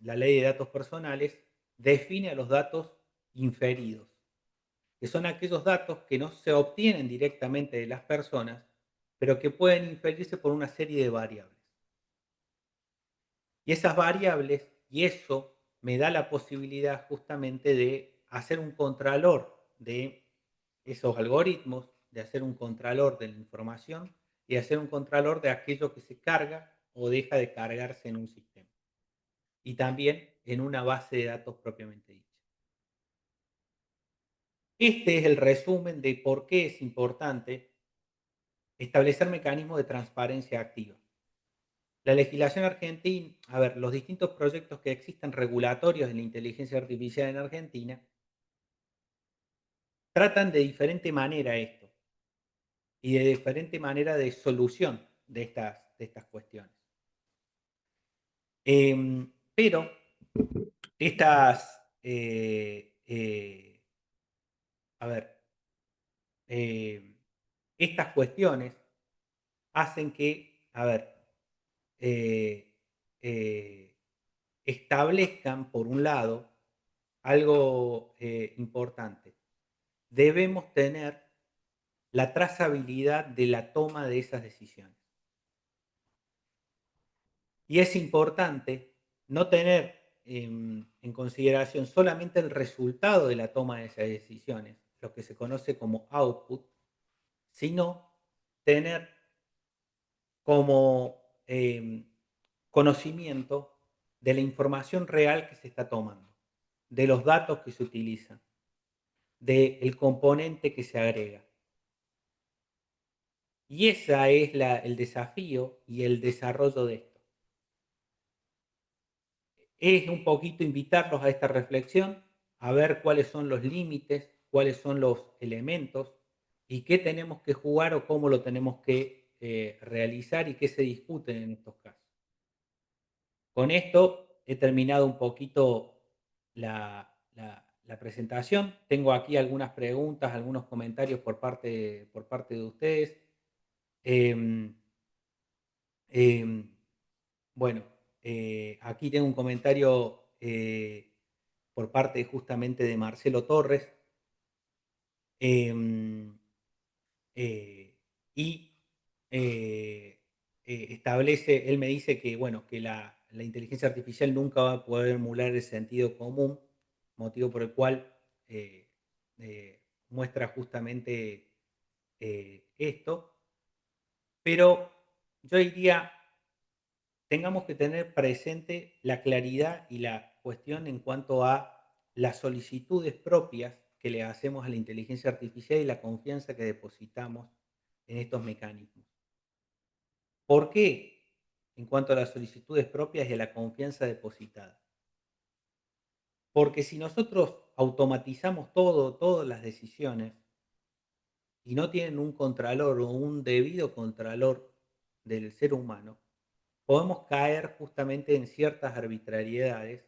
la ley de datos personales define a los datos inferidos, que son aquellos datos que no se obtienen directamente de las personas, pero que pueden inferirse por una serie de variables. Y esas variables, y eso me da la posibilidad justamente de hacer un contralor de esos algoritmos, de hacer un contralor de la información y hacer un contralor de aquello que se carga o deja de cargarse en un sistema. Y también en una base de datos propiamente dicha. Este es el resumen de por qué es importante establecer mecanismos de transparencia activa. La legislación argentina, los distintos proyectos que existen regulatorios de la inteligencia artificial en Argentina tratan de diferente manera esto y de diferente manera de solución de estas cuestiones. Pero estas, a ver, estas cuestiones hacen que, eh, eh, establezcan, por un lado, algo importante. Debemos tener la trazabilidad de la toma de esas decisiones. Y es importante no tener en consideración solamente el resultado de la toma de esas decisiones, lo que se conoce como output, sino tener como conocimiento de la información real que se está tomando, de los datos que se utilizan, del componente que se agrega. Y ese es el desafío y el desarrollo de esto. Es un poquito invitarlos a esta reflexión, a ver cuáles son los límites, cuáles son los elementos y qué tenemos que jugar o cómo lo tenemos que realizar y qué se discuten en estos casos. Con esto he terminado un poquito la presentación. Tengo aquí algunas preguntas, algunos comentarios por parte de ustedes. Em, em, bueno, aquí tengo un comentario por parte justamente de Marcelo Torres. em, eh, y establece, él me dice que, bueno, que la inteligencia artificial nunca va a poder emular el sentido común, motivo por el cual muestra justamente esto, pero yo diría, tengamos que tener presente la claridad y la cuestión en cuanto a las solicitudes propias que le hacemos a la inteligencia artificial y la confianza que depositamos en estos mecanismos. ¿Por qué? En cuanto a las solicitudes propias y a la confianza depositada. Porque si nosotros automatizamos todo, todas las decisiones, y no tienen un contralor o un debido contralor del ser humano, podemos caer justamente en ciertas arbitrariedades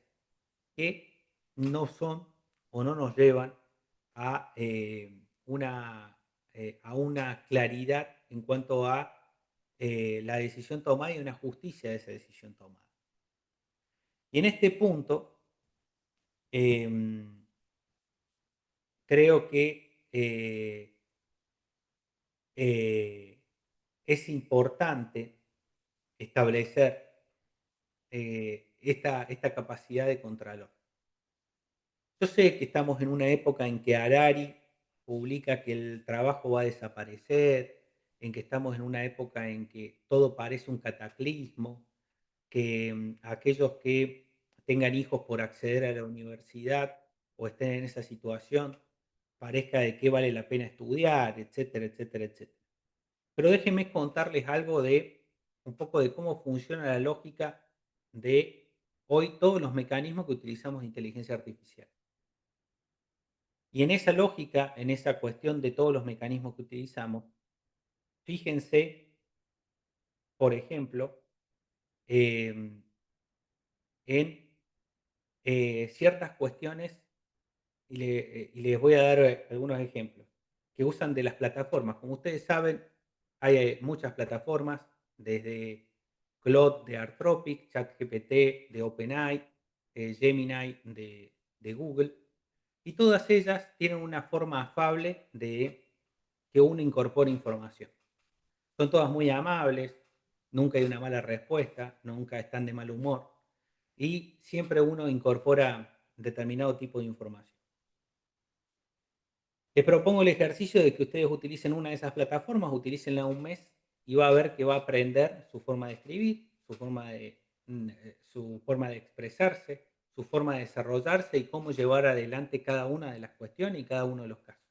que no son o no nos llevan a, a una claridad en cuanto a la decisión tomada y una justicia de esa decisión tomada. Y en este punto, creo que es importante establecer esta capacidad de contralor. Yo sé que estamos en una época en que Harari publica que el trabajo va a desaparecer, en que estamos en una época en que todo parece un cataclismo, que aquellos que tengan hijos por acceder a la universidad o estén en esa situación, parezca de qué vale la pena estudiar, etcétera, etcétera, etcétera. Pero déjenme contarles algo de un poco de cómo funciona la lógica de hoy todos los mecanismos que utilizamos de inteligencia artificial. Y en esa lógica, en esa cuestión de todos los mecanismos que utilizamos, fíjense, por ejemplo, en ciertas cuestiones, y les voy a dar algunos ejemplos, que usan de las plataformas. Como ustedes saben, hay muchas plataformas, desde Claude de Anthropic, ChatGPT de OpenAI, Gemini de Google, y todas ellas tienen una forma afable de que uno incorpore información. Son todas muy amables, nunca hay una mala respuesta, nunca están de mal humor, y siempre uno incorpora determinado tipo de información. Les propongo el ejercicio de que ustedes utilicen una de esas plataformas, utilícenla un mes y va a ver que va a aprender su forma de escribir, su forma de expresarse, su forma de desarrollarse y cómo llevar adelante cada una de las cuestiones y cada uno de los casos.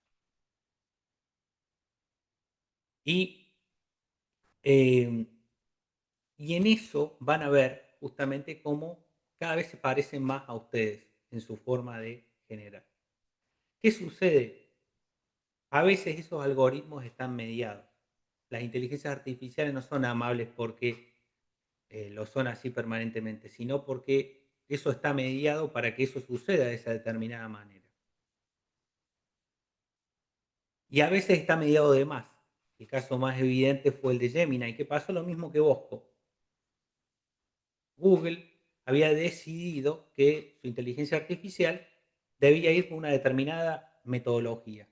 Y, eh, y en eso van a ver justamente cómo cada vez se parecen más a ustedes en su forma de generar. ¿Qué sucede? A veces esos algoritmos están mediados. Las inteligencias artificiales no son amables porque lo son así permanentemente, sino porque eso está mediado para que eso suceda de esa determinada manera. Y a veces está mediado de más. El caso más evidente fue el de Gemini, que pasó lo mismo que Bosco. Google había decidido que su inteligencia artificial debía ir por una determinada metodología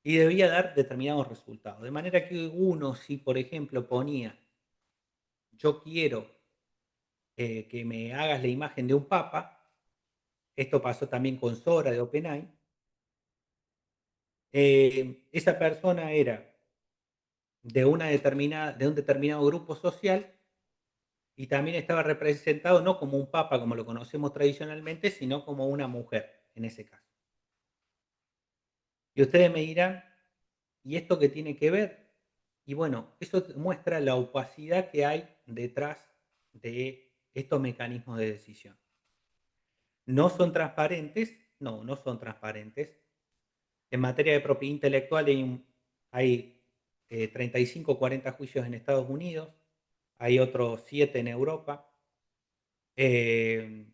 y debía dar determinados resultados. De manera que uno, si por ejemplo ponía, yo quiero que me hagas la imagen de un papa, esto pasó también con Sora de OpenAI, esa persona era de un determinado grupo social y también estaba representado no como un papa como lo conocemos tradicionalmente, sino como una mujer en ese caso. Y ustedes me dirán, ¿y esto qué tiene que ver? Y bueno, eso muestra la opacidad que hay detrás de estos mecanismos de decisión. ¿No son transparentes? No, no son transparentes. En materia de propiedad intelectual hay 35 o 40 juicios en Estados Unidos, hay otros 7 en Europa. El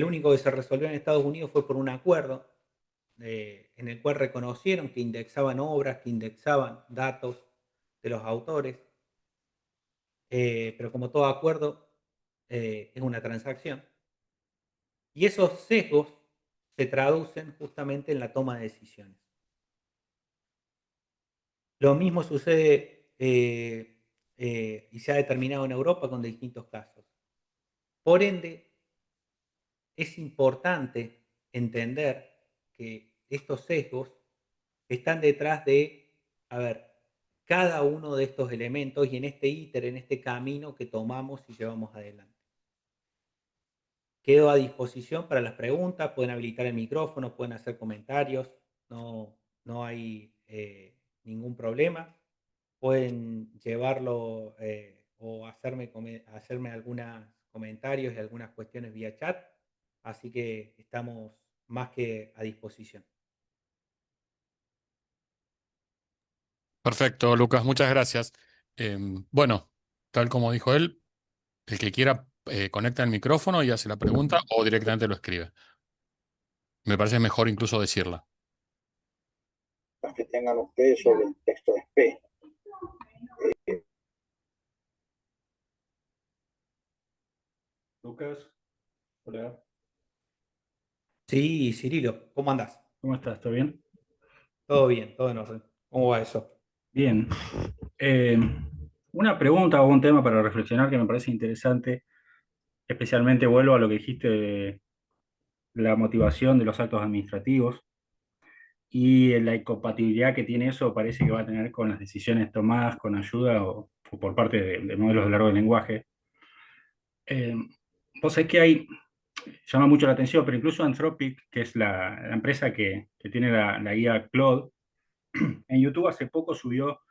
único que se resolvió en Estados Unidos fue por un acuerdo en el cual reconocieron que indexaban obras, que indexaban datos de los autores, pero como todo acuerdo es una transacción. Y esos sesgos se traducen justamente en la toma de decisiones. Lo mismo sucede y se ha determinado en Europa con distintos casos. Por ende, es importante entender que estos sesgos están detrás de, a ver, cada uno de estos elementos y en este íter, en este camino que tomamos y llevamos adelante. Quedo a disposición para las preguntas, pueden habilitar el micrófono, pueden hacer comentarios, no hay ningún problema. Pueden llevarlo o hacerme algunos comentarios y algunas cuestiones vía chat, así que estamos más que a disposición. Perfecto, Lucas, muchas gracias. Bueno, tal como dijo él, el que quiera conecta el micrófono y hace la pregunta o directamente lo escribe. Me parece mejor incluso decirla. Que tengan ustedes sobre el texto de SP. Lucas, hola. Sí, Cirilo, ¿cómo andás? ¿Cómo estás? ¿Todo bien? Todo bien, todo en orden. ¿Cómo va eso? Bien. Eh, una pregunta o un tema para reflexionar que me parece interesante, especialmente vuelvo a lo que dijiste de la motivación de los actos administrativos y la incompatibilidad que tiene eso parece que va a tener con las decisiones tomadas con ayuda o por parte de modelos de largo lenguaje. Eh, Vos sabés que llama mucho la atención, pero incluso Anthropic, que es la empresa que tiene la guía Claude, en YouTube hace poco subió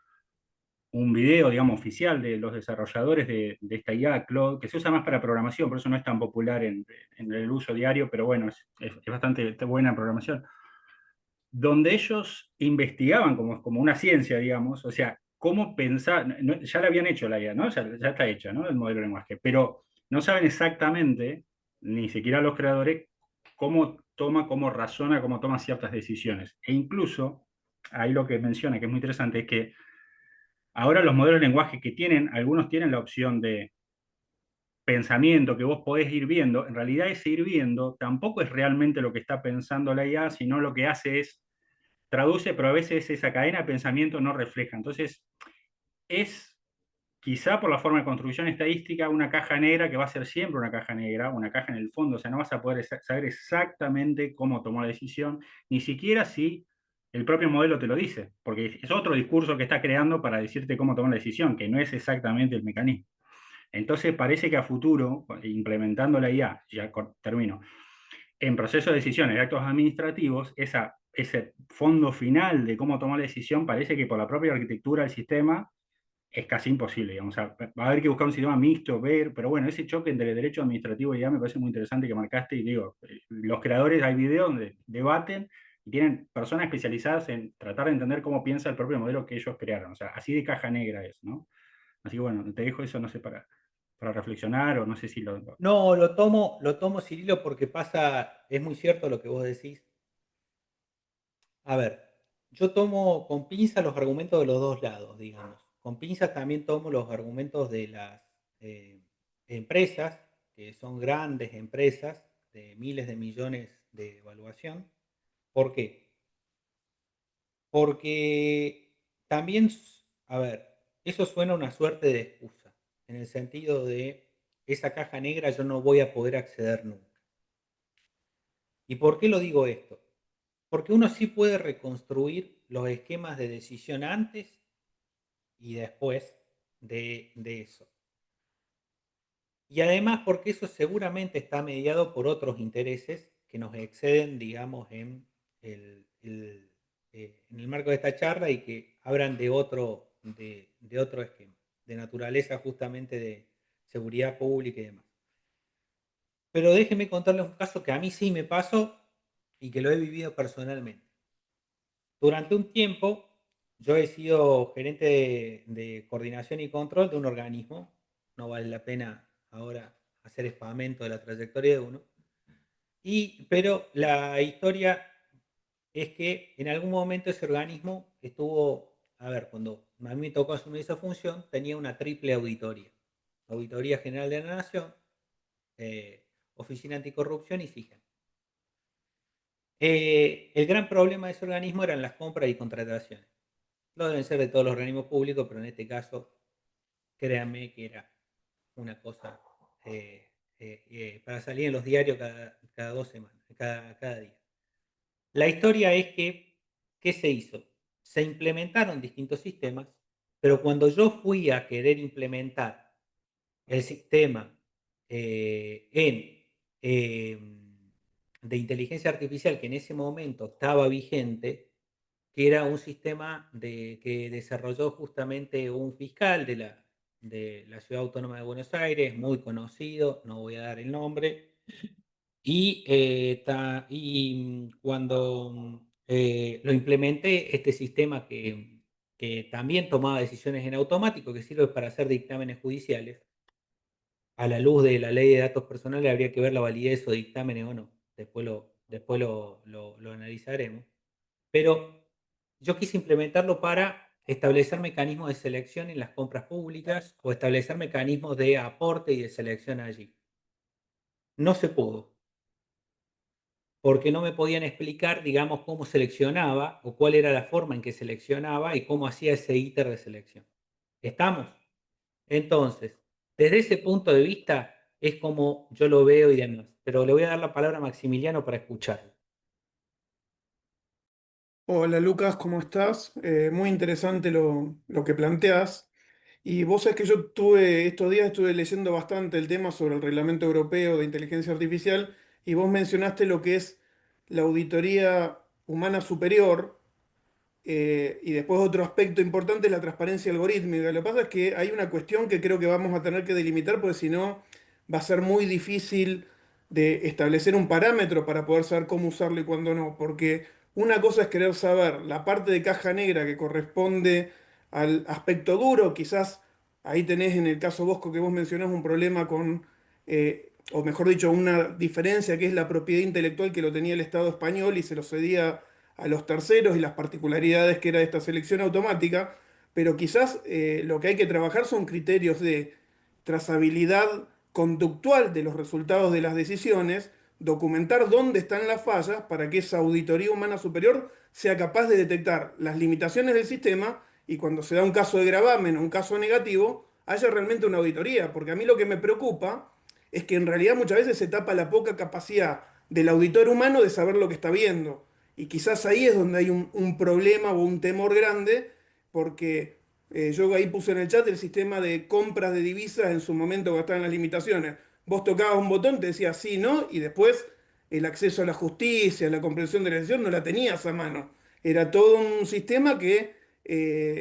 un video, digamos, oficial de los desarrolladores de esta IA, Claude, que se usa más para programación, por eso no es tan popular en el uso diario, pero bueno, es bastante buena programación, donde ellos investigaban como una ciencia, digamos, o sea, cómo pensar, ya la habían hecho la IA, ¿no? Ya está hecha, ¿no? El modelo de lenguaje, pero no saben exactamente, ni siquiera los creadores, cómo toma, cómo razona, cómo toma ciertas decisiones. E incluso, ahí lo que menciona, que es muy interesante, es que ahora los modelos de lenguaje que tienen, algunos tienen la opción de pensamiento que vos podés ir viendo, en realidad ese ir viendo tampoco es realmente lo que está pensando la IA, sino lo que hace es traduce, pero a veces esa cadena de pensamiento no refleja. Entonces, es quizá por la forma de construcción estadística una caja negra que va a ser siempre una caja negra, una caja en el fondo, o sea, no vas a poder saber exactamente cómo tomó la decisión, ni siquiera si el propio modelo te lo dice, porque es otro discurso que está creando para decirte cómo tomar la decisión, que no es exactamente el mecanismo. Entonces parece que a futuro, implementando la IA, ya termino, en proceso de decisiones de actos administrativos, ese fondo final de cómo tomar la decisión parece que por la propia arquitectura del sistema es casi imposible, digamos. O sea, va a haber que buscar un sistema mixto, pero bueno, ese choque entre derecho administrativo y IA me parece muy interesante que marcaste y digo, los creadores, hay videos donde debaten y tienen personas especializadas en tratar de entender cómo piensa el propio modelo que ellos crearon, o sea, así de caja negra es, ¿no? Así que bueno, te dejo eso, no sé, para reflexionar o no sé si No, lo tomo, Cirilo, porque pasa, es muy cierto lo que vos decís. A ver, yo tomo con pinzas los argumentos de los dos lados, digamos. Con pinzas también tomo los argumentos de las eh, empresas, que son grandes empresas de miles de millones de evaluación. ¿Por qué? Porque también, a ver, eso suena a una suerte de excusa, en el sentido de esa caja negra yo no voy a poder acceder nunca. ¿Y por qué lo digo esto? Porque uno sí puede reconstruir los esquemas de decisión antes y después de eso. Y además porque eso seguramente está mediado por otros intereses que nos exceden, digamos, en el marco de esta charla y que hablan de otro esquema, de naturaleza justamente de seguridad pública y demás. Pero déjenme contarles un caso que a mí sí me pasó y que lo he vivido personalmente. Durante un tiempo, yo he sido gerente de coordinación y control de un organismo. No vale la pena ahora hacer espamento de la trayectoria de uno. Pero la historia es que en algún momento ese organismo estuvo, a ver, cuando a mí me tocó asumir esa función, tenía una triple auditoría. Auditoría General de la Nación, Oficina Anticorrupción y SIGEN. El gran problema de ese organismo eran las compras y contrataciones. Lo deben ser de todos los organismos públicos, pero en este caso, créanme que era una cosa para salir en los diarios cada 2 semanas, cada día. La historia es que ¿qué se hizo? Se implementaron distintos sistemas, pero cuando yo fui a querer implementar el sistema de inteligencia artificial que en ese momento estaba vigente, que era un sistema que desarrolló justamente un fiscal de la Ciudad Autónoma de Buenos Aires, muy conocido, no voy a dar el nombre, y cuando lo implementé, este sistema que también tomaba decisiones en automático, que sirve para hacer dictámenes judiciales, a la luz de la ley de datos personales habría que ver la validez de esos dictámenes o no. Después lo analizaremos. Pero yo quise implementarlo para establecer mecanismos de selección en las compras públicas o establecer mecanismos de aporte y de selección allí. No se pudo, porque no me podían explicar, digamos, cómo seleccionaba o cuál era la forma en que seleccionaba y cómo hacía ese íter de selección. ¿Estamos? Entonces, desde ese punto de vista es como yo lo veo y demás. Pero le voy a dar la palabra a Maximiliano para escucharlo. Hola Lucas, ¿cómo estás? Muy interesante lo que planteas. Y vos sabés que yo estos días estuve leyendo bastante el tema sobre el Reglamento Europeo de Inteligencia Artificial y vos mencionaste lo que es la auditoría humana superior, y después otro aspecto importante es la transparencia algorítmica. Lo que pasa es que hay una cuestión que creo que vamos a tener que delimitar porque si no va a ser muy difícil de establecer un parámetro para poder saber cómo usarlo y cuándo no. Porque una cosa es querer saber la parte de caja negra que corresponde al aspecto duro. Quizás ahí tenés en el caso Bosco que vos mencionás un problema con, o mejor dicho, una diferencia que es la propiedad intelectual que lo tenía el Estado español y se lo cedía a los terceros y las particularidades que era esta selección automática, pero quizás lo que hay que trabajar son criterios de trazabilidad conductual de los resultados de las decisiones, documentar dónde están las fallas para que esa auditoría humana superior sea capaz de detectar las limitaciones del sistema y cuando se da un caso de gravamen o un caso negativo, haya realmente una auditoría, porque a mí lo que me preocupa es que en realidad muchas veces se tapa la poca capacidad del auditor humano de saber lo que está viendo. Y quizás ahí es donde hay un problema o un temor grande, porque yo ahí puse en el chat el sistema de compras de divisas en su momento que estaban las limitaciones. Vos tocabas un botón, te decía sí, no, y después el acceso a la justicia, la comprensión de la decisión, no la tenías a mano. Era todo un sistema que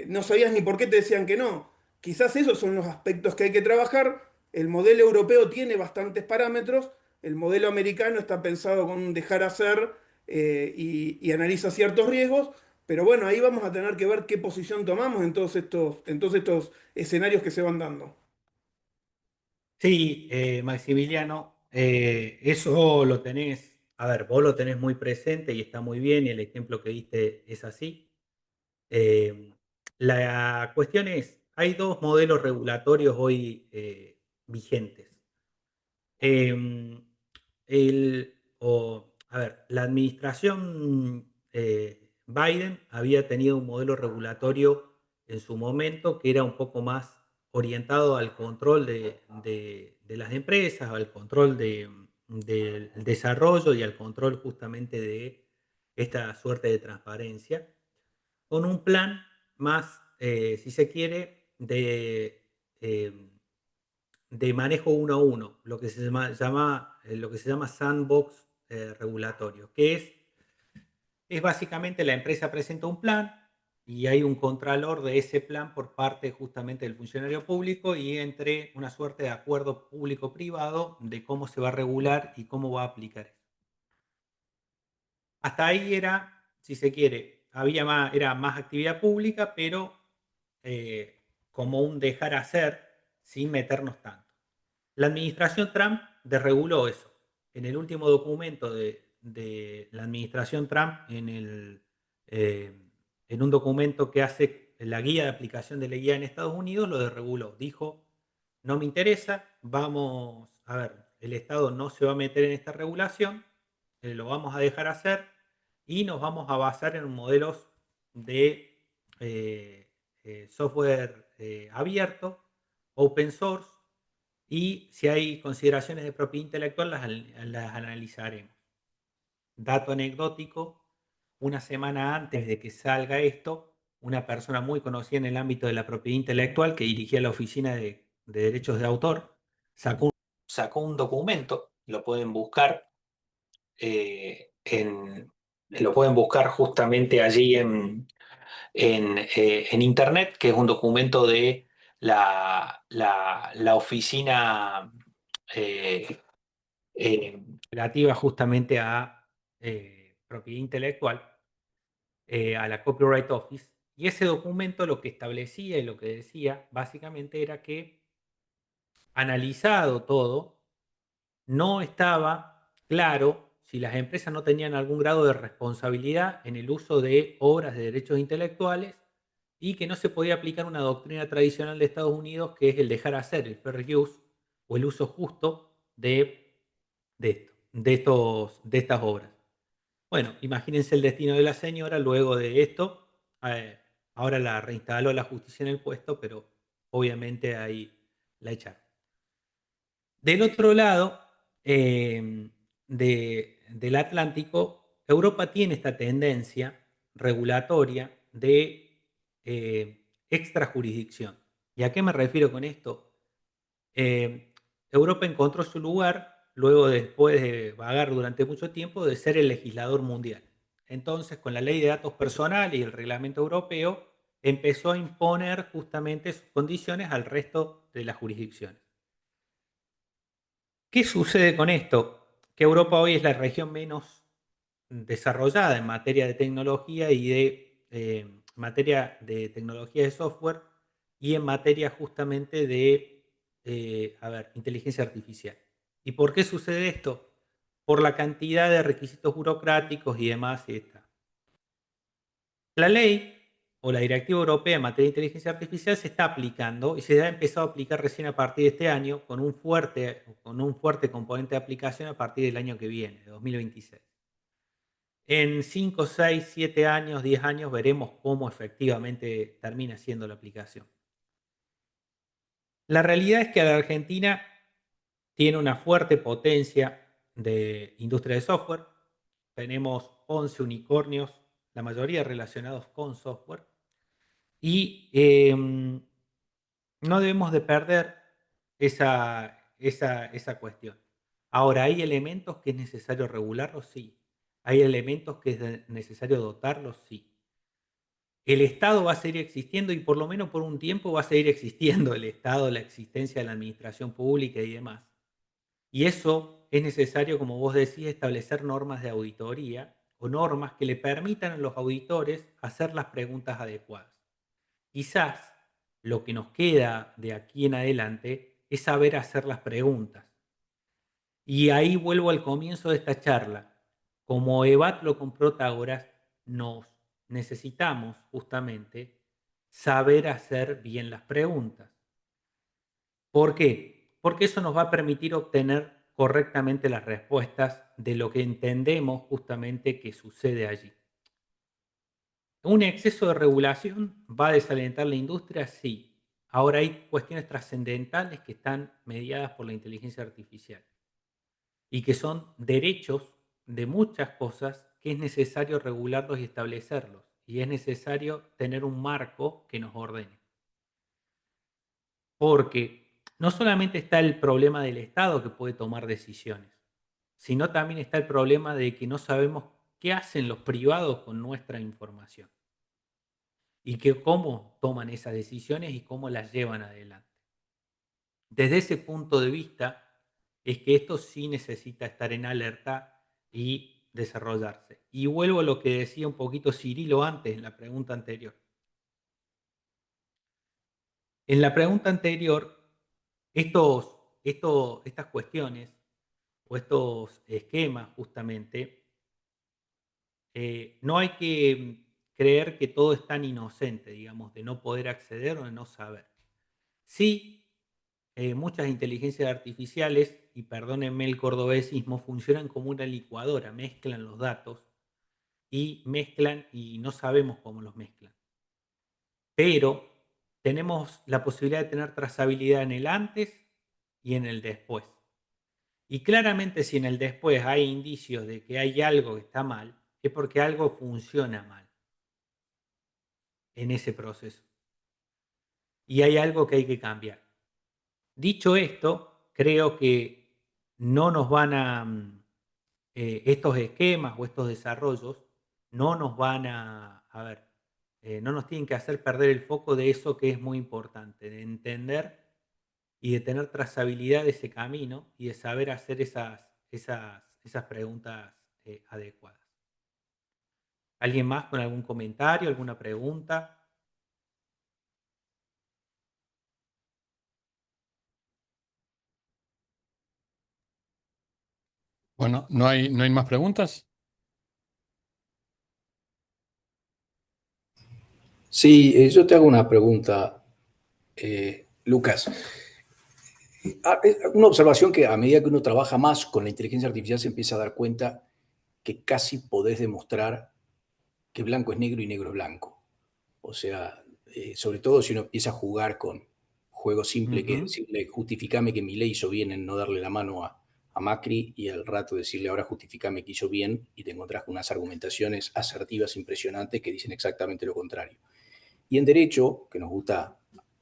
no sabías ni por qué te decían que no. Quizás esos son los aspectos que hay que trabajar. El modelo europeo tiene bastantes parámetros, el modelo americano está pensado con un dejar hacer, y analiza ciertos riesgos, pero bueno, ahí vamos a tener que ver qué posición tomamos en todos estos escenarios que se van dando. Sí, Maximiliano, eso lo tenés, a ver, vos lo tenés muy presente y está muy bien y el ejemplo que diste es así. Eh, la cuestión es, hay dos modelos regulatorios hoy vigentes. A ver, la administración Biden había tenido un modelo regulatorio en su momento que era un poco más orientado al control de las empresas, al control del desarrollo y al control justamente de esta suerte de transparencia, con un plan más, si se quiere, eh, de manejo uno a uno, lo que se llama sandbox regulatorio, que es básicamente la empresa presenta un plan y hay un contralor de ese plan por parte justamente del funcionario público y entre una suerte de acuerdo público-privado de cómo se va a regular y cómo va a aplicar eso. Hasta ahí era, si se quiere, era más actividad pública, pero como un dejar hacer sin meternos tanto. La administración Trump desreguló eso. En el último documento de la administración Trump, en un documento que hace la guía de aplicación de la guía en Estados Unidos, lo desreguló. Dijo, no me interesa, vamos a ver, el Estado no se va a meter en esta regulación, lo vamos a dejar hacer y nos vamos a basar en modelos de software abierto, open source, y si hay consideraciones de propiedad intelectual las analizaremos. Dato anecdótico, una semana antes de que salga esto, una persona muy conocida en el ámbito de la propiedad intelectual que dirigía la oficina de derechos de autor, sacó un documento, lo pueden buscar lo pueden buscar justamente allí en internet, que es un documento de la oficina eh, relativa justamente a propiedad intelectual, a la Copyright Office. Y ese documento lo que establecía y lo que decía básicamente era que, analizado todo, no estaba claro si las empresas no tenían algún grado de responsabilidad en el uso de obras de derechos intelectuales y que no se podía aplicar una doctrina tradicional de Estados Unidos, que es el dejar hacer, el fair use o el uso justo de estas obras. Bueno, imagínense el destino de la señora luego de esto. Ahora la reinstaló la justicia en el puesto, pero obviamente ahí la echaron. Del otro lado del Atlántico, Europa tiene esta tendencia regulatoria de extrajurisdicción. ¿Y a qué me refiero con esto? Europa encontró su lugar luego, después de vagar durante mucho tiempo, de ser el legislador mundial. Entonces, con la ley de datos personales y el reglamento europeo, empezó a imponer justamente sus condiciones al resto de las jurisdicciones. ¿Qué sucede con esto? Que Europa hoy es la región menos desarrollada en materia de tecnología y de materia de tecnología de software y en materia justamente de inteligencia artificial. ¿Y por qué sucede esto? Por la cantidad de requisitos burocráticos y demás. La ley o la directiva europea en materia de inteligencia artificial se está aplicando y se ha empezado a aplicar recién a partir de este año con un fuerte componente de aplicación a partir del año que viene, de 2026. En 5, 6, 7 años, 10 años veremos cómo efectivamente termina siendo la aplicación. La realidad es que la Argentina tiene una fuerte potencia de industria de software. Tenemos 11 unicornios, la mayoría relacionados con software. Y no debemos de perder esa cuestión. Ahora, ¿hay elementos que es necesario regularlos? Sí. ¿Hay elementos que es necesario dotarlos? Sí. El Estado va a seguir existiendo y por lo menos por un tiempo va a seguir existiendo el Estado, la existencia de la administración pública y demás. Y eso es necesario, como vos decís, establecer normas de auditoría o normas que le permitan a los auditores hacer las preguntas adecuadas. Quizás lo que nos queda de aquí en adelante es saber hacer las preguntas. Y ahí vuelvo al comienzo de esta charla. Como EVAT lo con Protágoras, nos necesitamos justamente saber hacer bien las preguntas. ¿Por qué? Porque eso nos va a permitir obtener correctamente las respuestas de lo que entendemos justamente que sucede allí. ¿Un exceso de regulación va a desalentar la industria? Sí. Ahora hay cuestiones trascendentales que están mediadas por la inteligencia artificial y que son derechos de muchas cosas que es necesario regularlos y establecerlos. Y es necesario tener un marco que nos ordene. Porque no solamente está el problema del Estado que puede tomar decisiones, sino también está el problema de que no sabemos qué hacen los privados con nuestra información y cómo toman esas decisiones y cómo las llevan adelante. Desde ese punto de vista es que esto sí necesita estar en alerta y desarrollarse. Y vuelvo a lo que decía un poquito Cirilo antes, en la pregunta anterior. En la pregunta anterior, estas cuestiones o estos esquemas justamente, no hay que creer que todo es tan inocente, digamos, de no poder acceder o de no saber. Sí, muchas inteligencias artificiales, y perdónenme el cordobesismo, funcionan como una licuadora, mezclan los datos y mezclan y no sabemos cómo los mezclan. Pero tenemos la posibilidad de tener trazabilidad en el antes y en el después. Y claramente si en el después hay indicios de que hay algo que está mal, es porque algo funciona mal en ese proceso. Y hay algo que hay que cambiar. Dicho esto, creo que no nos van a, estos esquemas o estos desarrollos no nos van a ver, no nos tienen que hacer perder el foco de eso que es muy importante, de entender y de tener trazabilidad de ese camino y de saber hacer esas preguntas adecuadas. ¿Alguien más con algún comentario, alguna pregunta? Bueno, ¿no hay más preguntas? Sí, yo te hago una pregunta, Lucas. Una observación que a medida que uno trabaja más con la inteligencia artificial se empieza a dar cuenta que casi podés demostrar que blanco es negro y negro es blanco. O sea, sobre todo si uno empieza a jugar con juegos simples, que decirle, justificame que Milei hizo bien en no darle la mano a Macri, y al rato decirle, ahora justificame que hizo bien, y te encontrás con unas argumentaciones asertivas impresionantes que dicen exactamente lo contrario. Y en derecho, que nos gusta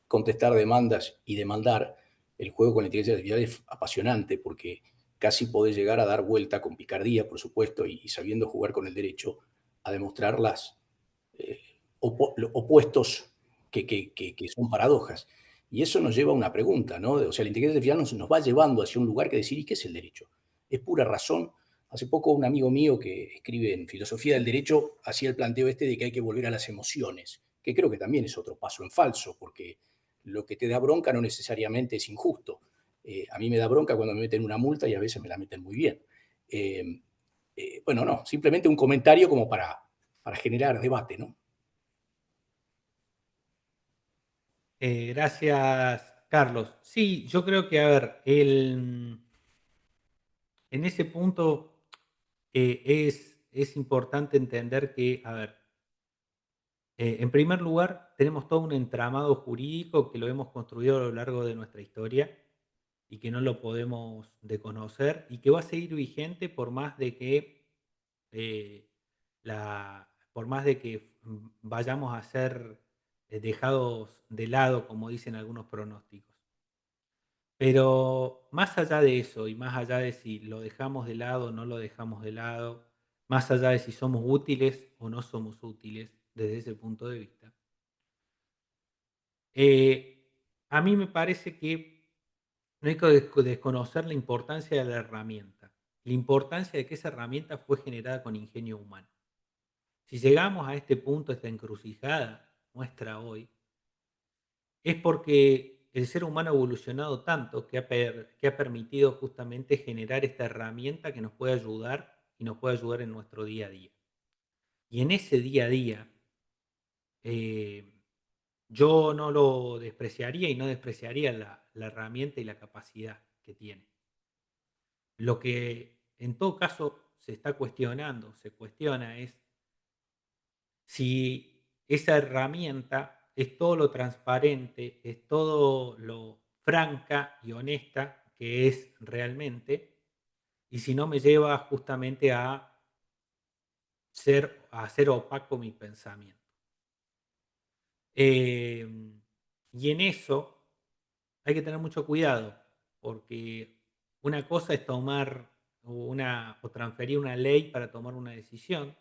contestar demandas y demandar, el juego con la inteligencia artificial es apasionante porque casi podés llegar a dar vuelta con picardía, por supuesto, y sabiendo jugar con el derecho, a demostrar las opuestos que son paradojas. Y eso nos lleva a una pregunta, ¿no? O sea, la inteligencia artificial nos va llevando hacia un lugar que decir, ¿y qué es el derecho? ¿Es pura razón? Hace poco un amigo mío que escribe en filosofía del derecho hacía el planteo este de que hay que volver a las emociones, que creo que también es otro paso en falso, porque lo que te da bronca no necesariamente es injusto. A mí me da bronca cuando me meten una multa y a veces me la meten muy bien. Bueno, no, simplemente un comentario como para generar debate, ¿no? Gracias, Carlos. Sí, yo creo que, a ver, en ese punto es importante entender que, a ver, en primer lugar, tenemos todo un entramado jurídico que lo hemos construido a lo largo de nuestra historia y que no lo podemos desconocer y que va a seguir vigente por más de que, eh, por más de que vayamos a ser dejados de lado, como dicen algunos pronósticos. Pero más allá de eso y más allá de si lo dejamos de lado o no lo dejamos de lado, más allá de si somos útiles o no somos útiles desde ese punto de vista, a mí me parece que no hay que desconocer la importancia de la herramienta, la importancia de que esa herramienta fue generada con ingenio humano. Si llegamos a este punto, esta encrucijada nuestra hoy, es porque el ser humano ha evolucionado tanto que ha permitido justamente generar esta herramienta que nos puede ayudar y nos puede ayudar en nuestro día a día. Y en ese día a día, eh, yo no lo despreciaría y no despreciaría la herramienta y la capacidad que tiene. Lo que en todo caso se está cuestionando, se cuestiona es si esa herramienta es todo lo transparente, es todo lo franca y honesta que es realmente, y si no me lleva justamente a hacer opaco mi pensamiento. Y en eso hay que tener mucho cuidado, porque una cosa es tomar o transferir una ley para tomar una decisión.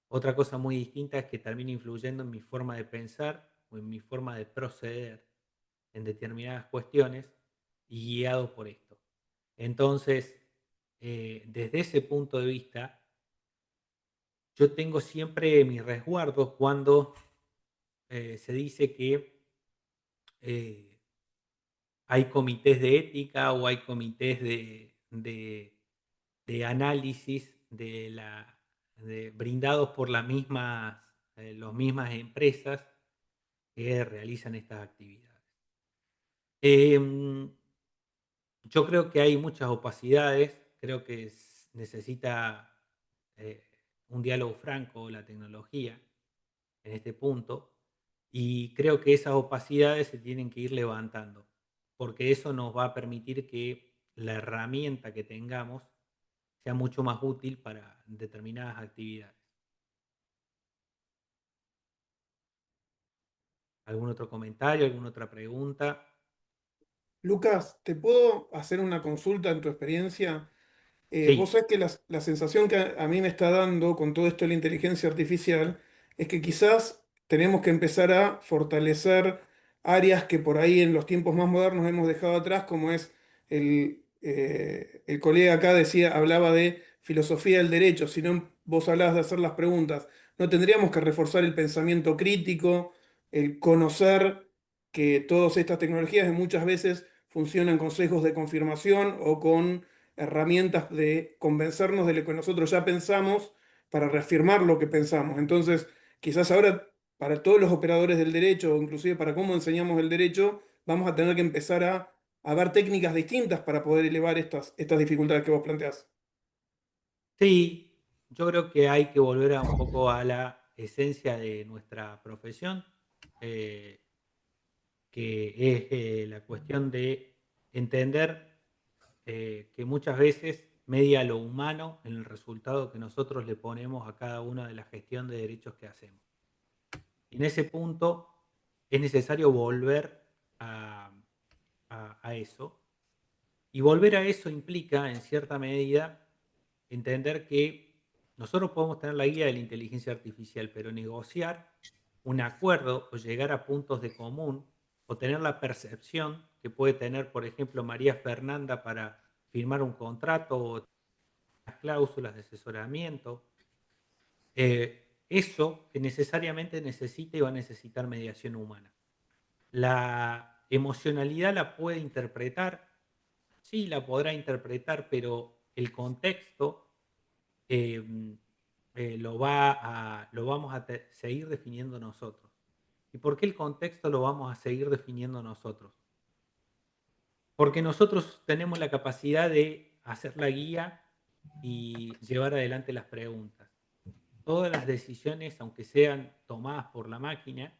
Otra cosa muy distinta es que termine influyendo en mi forma de pensar o en mi forma de proceder en determinadas cuestiones y guiado por esto. Entonces, desde ese punto de vista, yo tengo siempre mis resguardos cuando se dice que hay comités de ética o hay comités de análisis brindados por las mismas empresas que realizan estas actividades. Yo creo que hay muchas opacidades, creo que necesita eh, un diálogo franco la tecnología en este punto, y creo que esas opacidades se tienen que ir levantando, porque eso nos va a permitir que la herramienta que tengamos sea mucho más útil para determinadas actividades. ¿Algún otro comentario, alguna otra pregunta? Lucas, ¿te puedo hacer una consulta en tu experiencia? Vos Sí, sabés que la sensación que a mí me está dando con todo esto de la inteligencia artificial es que quizás tenemos que empezar a fortalecer áreas que por ahí en los tiempos más modernos hemos dejado atrás, como es el colega acá decía, hablaba de filosofía del derecho, si no vos hablabas de hacer las preguntas, ¿no tendríamos que reforzar el pensamiento crítico, el conocer que todas estas tecnologías muchas veces funcionan con sesgos de confirmación o con herramientas de convencernos de lo que nosotros ya pensamos para reafirmar lo que pensamos? Entonces, quizás ahora para todos los operadores del derecho, o inclusive para cómo enseñamos el derecho, vamos a tener que empezar a ver técnicas distintas para poder elevar estas dificultades que vos planteás. sí, yo creo que hay que volver un poco a la esencia de nuestra profesión, eh, que es la cuestión de entender que muchas veces media lo humano en el resultado que nosotros le ponemos a cada una de la gestión de derechos que hacemos. Y en ese punto es necesario volver a, a eso. Y volver a eso implica, en cierta medida, entender que nosotros podemos tener la guía de la inteligencia artificial, pero negociar un acuerdo o llegar a puntos de común o tener la percepción que puede tener, por ejemplo, María Fernanda para firmar un contrato o las cláusulas de asesoramiento, eso que necesariamente necesita y va a necesitar mediación humana. La emocionalidad la puede interpretar, sí, la podrá interpretar, pero el contexto lo vamos a seguir definiendo nosotros. ¿Y por qué el contexto lo vamos a seguir definiendo nosotros? Porque nosotros tenemos la capacidad de hacer la guía y llevar adelante las preguntas. Todas las decisiones, aunque sean tomadas por la máquina,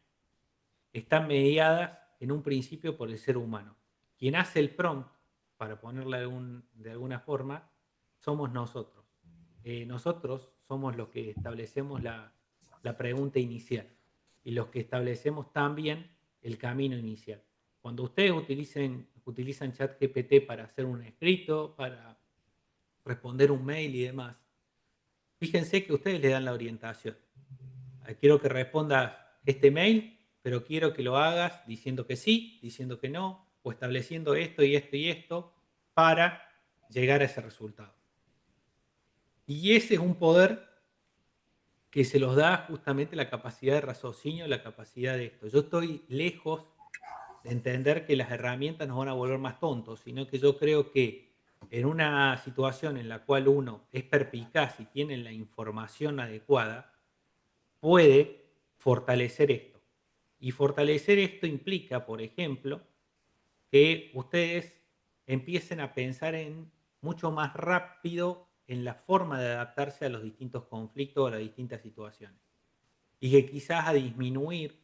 están mediadas en un principio por el ser humano. Quien hace el prompt, para ponerla de alguna forma, somos nosotros. Nosotros somos los que establecemos la pregunta inicial y los que establecemos también el camino inicial. Cuando ustedes utilizan ChatGPT para hacer un escrito, para responder un mail y demás, fíjense que ustedes le dan la orientación. Quiero que respondas este mail, pero quiero que lo hagas diciendo que sí, diciendo que no, o estableciendo esto y esto y esto para llegar a ese resultado. Y ese es un poder que se los da justamente la capacidad de raciocinio, la capacidad de esto. Yo estoy lejos de entender que las herramientas nos van a volver más tontos, sino que yo creo que en una situación en la cual uno es perspicaz y tiene la información adecuada, puede fortalecer esto. Y fortalecer esto implica, por ejemplo, que ustedes empiecen a pensar en mucho más rápido en la forma de adaptarse a los distintos conflictos, a las distintas situaciones. Y que quizás a disminuir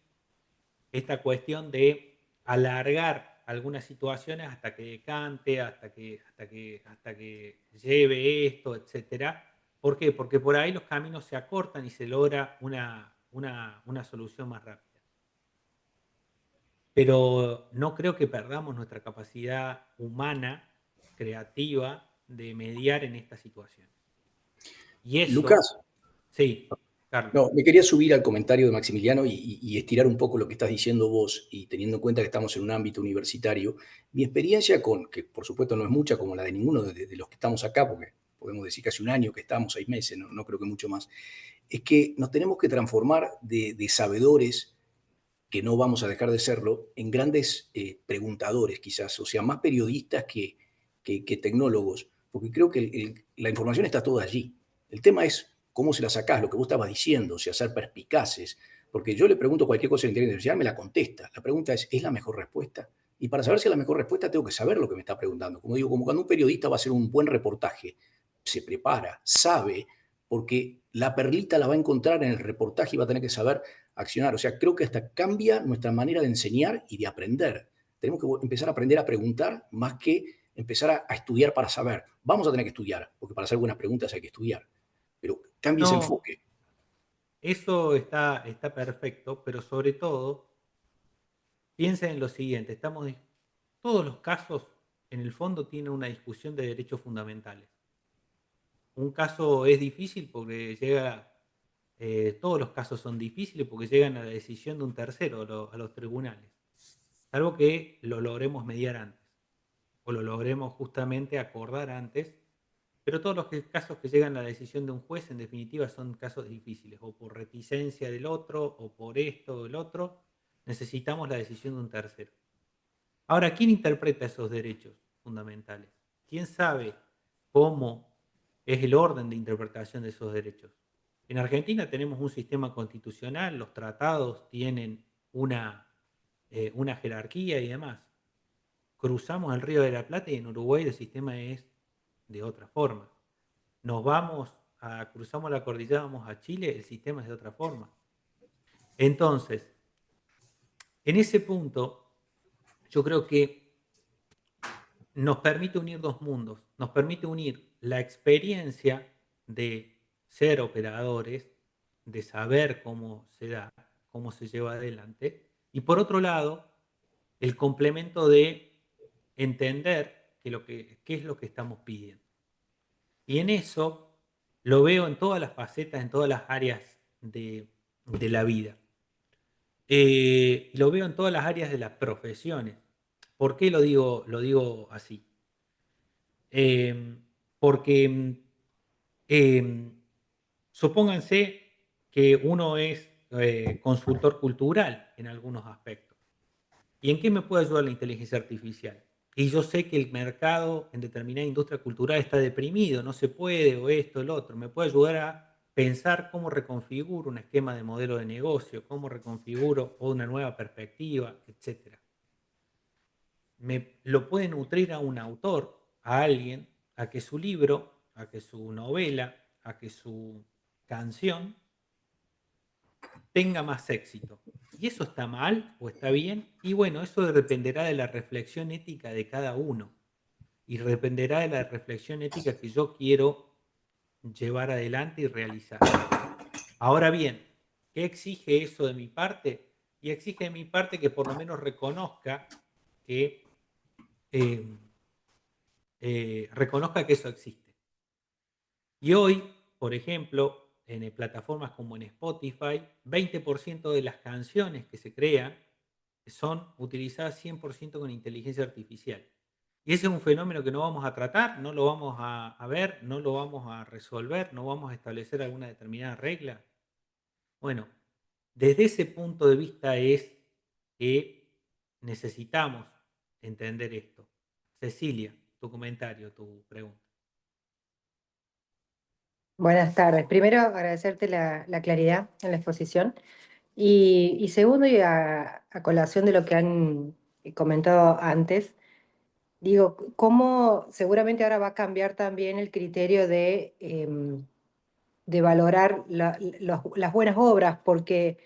esta cuestión de alargar algunas situaciones hasta que decante, hasta que lleve esto, etcétera. ¿Por qué? Porque por ahí los caminos se acortan y se logra una solución más rápida. Pero no creo que perdamos nuestra capacidad humana, creativa, de mediar en esta situación. Y eso, Lucas, sí, Carlos. no, me quería subir al comentario de Maximiliano y estirar un poco lo que estás diciendo vos, y teniendo en cuenta que estamos en un ámbito universitario, mi experiencia que por supuesto no es mucha como la de ninguno de los que estamos acá, porque podemos decir casi un año que estamos, 6 meses, no creo que mucho más, es que nos tenemos que transformar de sabedores, que no vamos a dejar de serlo, en grandes preguntadores quizás, o sea, más periodistas que tecnólogos, porque creo que la información está toda allí. El tema es cómo se la sacás, lo que vos estabas diciendo, o sea, ser perspicaces, porque yo le pregunto cualquier cosa en inteligencia artificial, me la contesta. La pregunta ¿es la mejor respuesta? Y para saber si es la mejor respuesta tengo que saber lo que me está preguntando. Como digo, como cuando un periodista va a hacer un buen reportaje, se prepara, sabe, porque la perlita la va a encontrar en el reportaje y va a tener que saber accionar. O sea, creo que hasta cambia nuestra manera de enseñar y de aprender. Tenemos que empezar a aprender a preguntar más que empezar a estudiar para saber. Vamos a tener que estudiar, porque para hacer buenas preguntas hay que estudiar. Pero cambie ese No, enfoque. eso está perfecto, pero sobre todo, piensen en lo siguiente, todos los casos en el fondo tienen una discusión de derechos fundamentales. Un caso es difícil porque todos los casos son difíciles porque llegan a la decisión de un tercero, a los tribunales, salvo que lo logremos mediar antes o lo logremos justamente acordar antes, pero todos los casos que llegan a la decisión de un juez en definitiva son casos difíciles, o por reticencia del otro, o por esto o el otro, necesitamos la decisión de un tercero. Ahora, ¿quién interpreta esos derechos fundamentales? ¿Quién sabe cómo es el orden de interpretación de esos derechos? En Argentina tenemos un sistema constitucional, los tratados tienen una jerarquía y demás. Cruzamos el Río de la Plata y en Uruguay el sistema es de otra forma. Cruzamos la cordillera, vamos a Chile, el sistema es de otra forma. Entonces, en ese punto, yo creo que nos permite unir dos mundos. Nos permite unir la experiencia de ser operadores, de saber cómo se da, cómo se lleva adelante, y por otro lado, el complemento de entender qué es lo que estamos pidiendo. Y en eso lo veo en todas las facetas, en todas las áreas de la vida. Lo veo en todas las áreas de las profesiones. ¿Por qué lo digo así? Porque supónganse que uno es consultor cultural en algunos aspectos. ¿Y en qué me puede ayudar la inteligencia artificial? Y yo sé que el mercado en determinada industria cultural está deprimido, no se puede, o esto, el otro. Me puede ayudar a pensar cómo reconfiguro un esquema de modelo de negocio, cómo reconfiguro una nueva perspectiva, etc. Lo puede nutrir a un autor, a alguien, a que su libro, a que su novela, a que su canción tenga más éxito. ¿Y eso está mal o está bien? Y bueno, eso dependerá de la reflexión ética de cada uno. Y dependerá de la reflexión ética que yo quiero llevar adelante y realizar. Ahora bien, ¿qué exige eso de mi parte? Y exige de mi parte que por lo menos reconozca que eso existe. Y hoy, por ejemplo, en plataformas como en Spotify, 20% de las canciones que se crean son utilizadas 100% con inteligencia artificial. Y ese es un fenómeno que no vamos a tratar, no lo vamos a ver, no lo vamos a resolver, no vamos a establecer alguna determinada regla. Bueno, desde ese punto de vista es que necesitamos entender esto. Cecilia, tu comentario, tu pregunta. Buenas tardes. Primero, agradecerte la claridad en la exposición. Y segundo, y a colación de lo que han comentado antes, digo, cómo seguramente ahora va a cambiar también el criterio de valorar las buenas obras, porque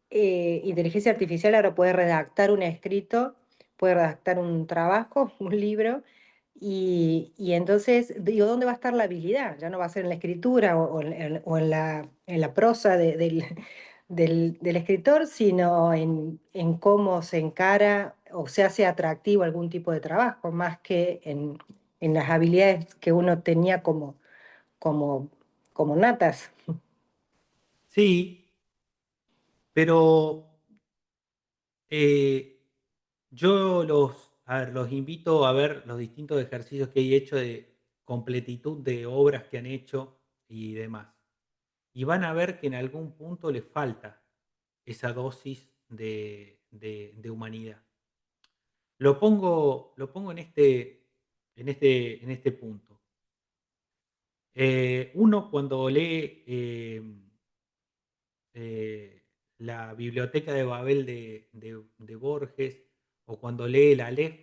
inteligencia artificial ahora puede redactar un escrito, puede redactar un trabajo, un libro, y entonces, digo, ¿dónde va a estar la habilidad? Ya no va a ser en la escritura o en la prosa del escritor, sino en cómo se encara o se hace atractivo algún tipo de trabajo, más que en las habilidades que uno tenía como, como natas. Sí, pero yo los invito a ver los distintos ejercicios que he hecho de completitud de obras que han hecho y demás. Y van a ver que en algún punto les falta esa dosis de humanidad. Lo pongo en este punto. Uno cuando lee la Biblioteca de Babel de Borges, o cuando lee la Aleph,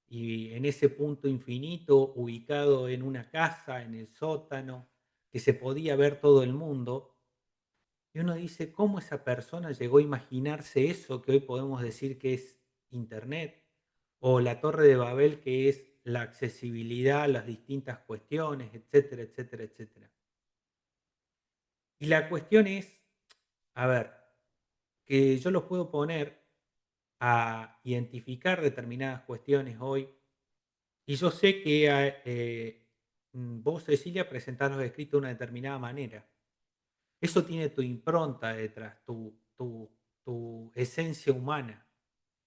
y en ese punto infinito, ubicado en una casa, en el sótano, que se podía ver todo el mundo, y uno dice, ¿cómo esa persona llegó a imaginarse eso que hoy podemos decir que es Internet? O la Torre de Babel, que es la accesibilidad a las distintas cuestiones, etcétera, etcétera, etcétera. Y la cuestión es, a ver, que yo los puedo poner a identificar determinadas cuestiones hoy, y yo sé que vos, Cecilia, presentás los escritos de una determinada manera. Eso tiene tu impronta detrás, tu esencia humana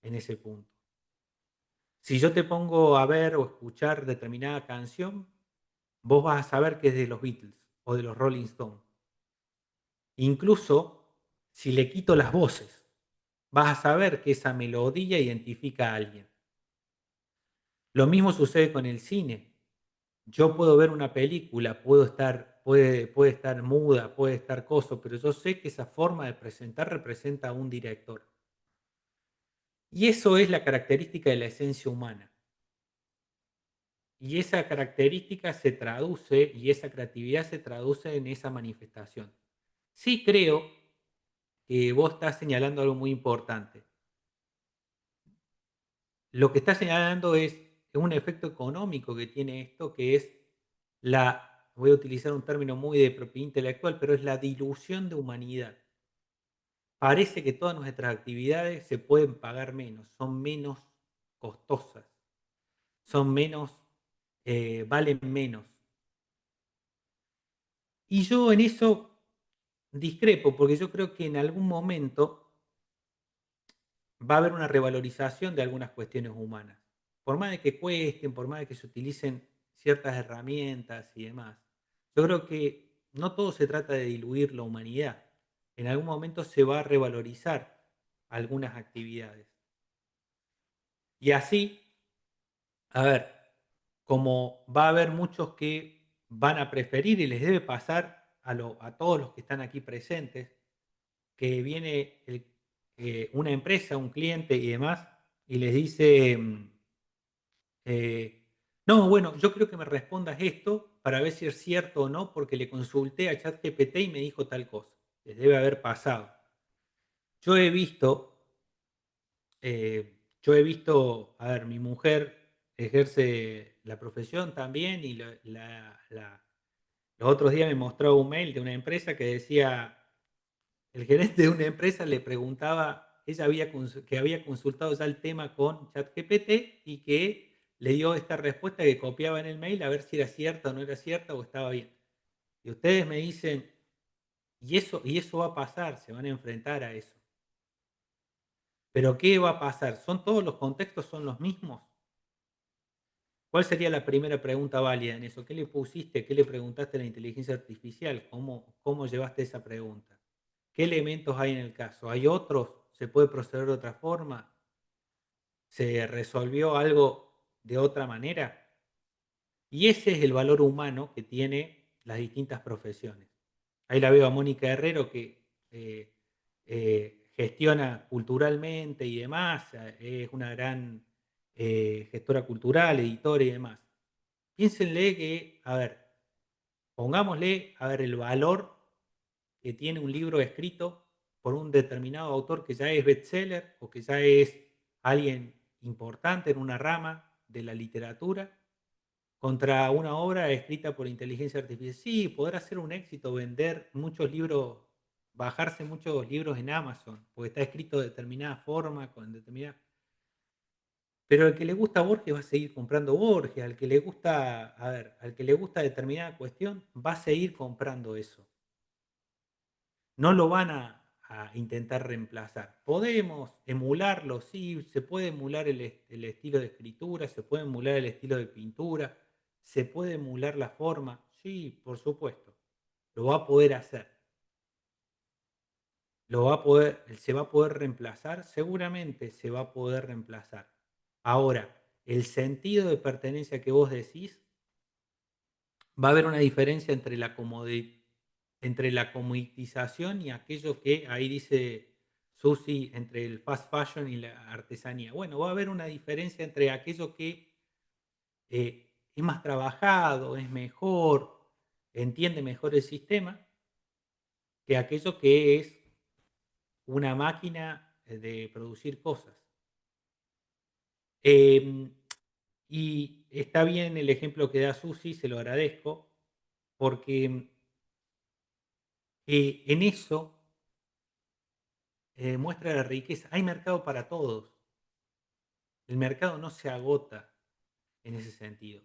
en ese punto. Si yo te pongo a ver o escuchar determinada canción, vos vas a saber que es de los Beatles o de los Rolling Stones. Incluso si le quito las voces, vas a saber que esa melodía identifica a alguien. Lo mismo sucede con el cine. Yo puedo ver una película, puede estar muda, puede estar coso, pero yo sé que esa forma de presentar representa a un director. Y eso es la característica de la esencia humana. Y esa característica se traduce, y esa creatividad se traduce en esa manifestación. Sí creo que vos estás señalando algo muy importante. Lo que estás señalando es un efecto económico que tiene esto, que es voy a utilizar un término muy de propiedad intelectual, pero es la dilución de humanidad. Parece que todas nuestras actividades se pueden pagar menos, son menos costosas, son menos, valen menos. Y yo en eso discrepo, porque yo creo que en algún momento va a haber una revalorización de algunas cuestiones humanas. Por más de que cuesten, por más de que se utilicen ciertas herramientas y demás, yo creo que no todo se trata de diluir la humanidad. En algún momento se va a revalorizar algunas actividades. Y así, a ver, como va a haber muchos que van a preferir y les debe pasar a todos los que están aquí presentes, que viene una empresa, un cliente y demás, y les dice, no, bueno, yo creo que me respondas esto para ver si es cierto o no, porque le consulté a ChatGPT y me dijo tal cosa. Les debe haber pasado. Yo he visto, a ver, mi mujer ejerce la profesión también y los otros días me mostró un mail de una empresa que decía, el gerente de una empresa le preguntaba, que había consultado ya el tema con ChatGPT y que le dio esta respuesta que copiaba en el mail a ver si era cierta o no era cierta o estaba bien. Y ustedes me dicen, y eso va a pasar, se van a enfrentar a eso. Pero ¿qué va a pasar? ¿Todos los contextos son los mismos? ¿Cuál sería la primera pregunta válida en eso? ¿Qué le pusiste? ¿Qué le preguntaste a la inteligencia artificial? ¿Cómo llevaste esa pregunta? ¿Qué elementos hay en el caso? ¿Hay otros? ¿Se puede proceder de otra forma? ¿Se resolvió algo de otra manera? Y ese es el valor humano que tiene las distintas profesiones. Ahí la veo a Mónica Herrero que gestiona culturalmente y demás, es una gran gestora cultural, editora y demás. Piénsenle que, a ver, pongámosle, a ver, el valor que tiene un libro escrito por un determinado autor que ya es bestseller o que ya es alguien importante en una rama de la literatura, contra una obra escrita por inteligencia artificial. Sí, podrá ser un éxito vender muchos libros, bajarse muchos libros en Amazon, porque está escrito de determinada forma, con determinada... Pero al que le gusta Borges va a seguir comprando Borges, al que le gusta, a ver, al que le gusta determinada cuestión, va a seguir comprando eso. No lo van a intentar reemplazar. Podemos emularlo, sí, se puede emular el estilo de escritura, se puede emular el estilo de pintura, se puede emular la forma, sí, por supuesto. Lo va a poder hacer. Se va a poder reemplazar, seguramente se va a poder reemplazar. Ahora, el sentido de pertenencia que vos decís, va a haber una diferencia entre entre la comoditización y aquello que ahí dice Susi, entre el fast fashion y la artesanía. Bueno, va a haber una diferencia entre aquello que es más trabajado, es mejor, entiende mejor el sistema, que aquello que es una máquina de producir cosas. Y está bien el ejemplo que da Susi, se lo agradezco, porque en eso muestra la riqueza. Hay mercado para todos. El mercado no se agota en ese sentido.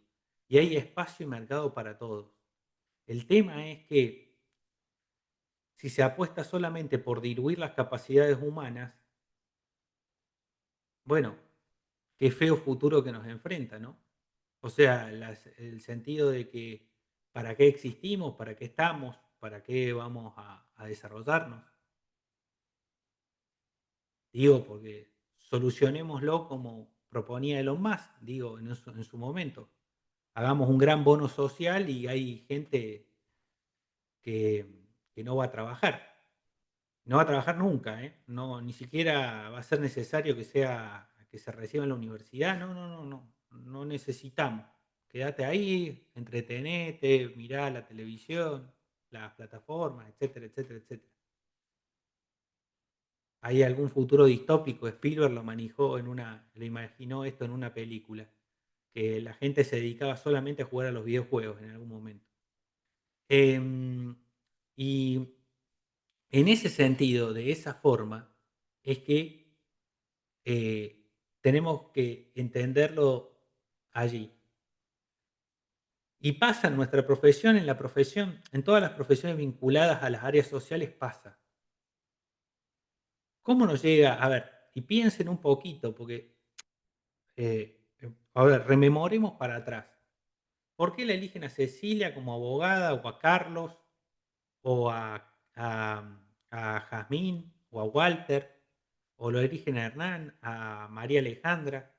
Y hay espacio y mercado para todos. El tema es que si se apuesta solamente por diluir las capacidades humanas, bueno, qué feo futuro que nos enfrenta, ¿no? O sea, el sentido de que para qué existimos, para qué estamos, para qué vamos a desarrollarnos. Digo, porque solucionémoslo como proponía Elon Musk, digo, en su momento. Hagamos un gran bono social y hay gente que no va a trabajar. No va a trabajar nunca, ¿eh? No, ni siquiera va a ser necesario que se reciba en la universidad. No, no, no, no. No necesitamos. Quédate ahí, entretenete, mirá la televisión, las plataformas, etcétera, etcétera, etcétera. Hay algún futuro distópico, Spielberg lo imaginó esto en una película, que la gente se dedicaba solamente a jugar a los videojuegos en algún momento. Y en ese sentido, de esa forma, es que tenemos que entenderlo allí. Y pasa en nuestra profesión, en la profesión, en todas las profesiones vinculadas a las áreas sociales pasa. ¿Cómo nos llega? A ver, y piensen un poquito, porque, a ver, rememoremos para atrás. ¿Por qué le eligen a Cecilia como abogada o a Carlos o a Jazmín o a Walter? ¿O lo eligen a Hernán, a María Alejandra?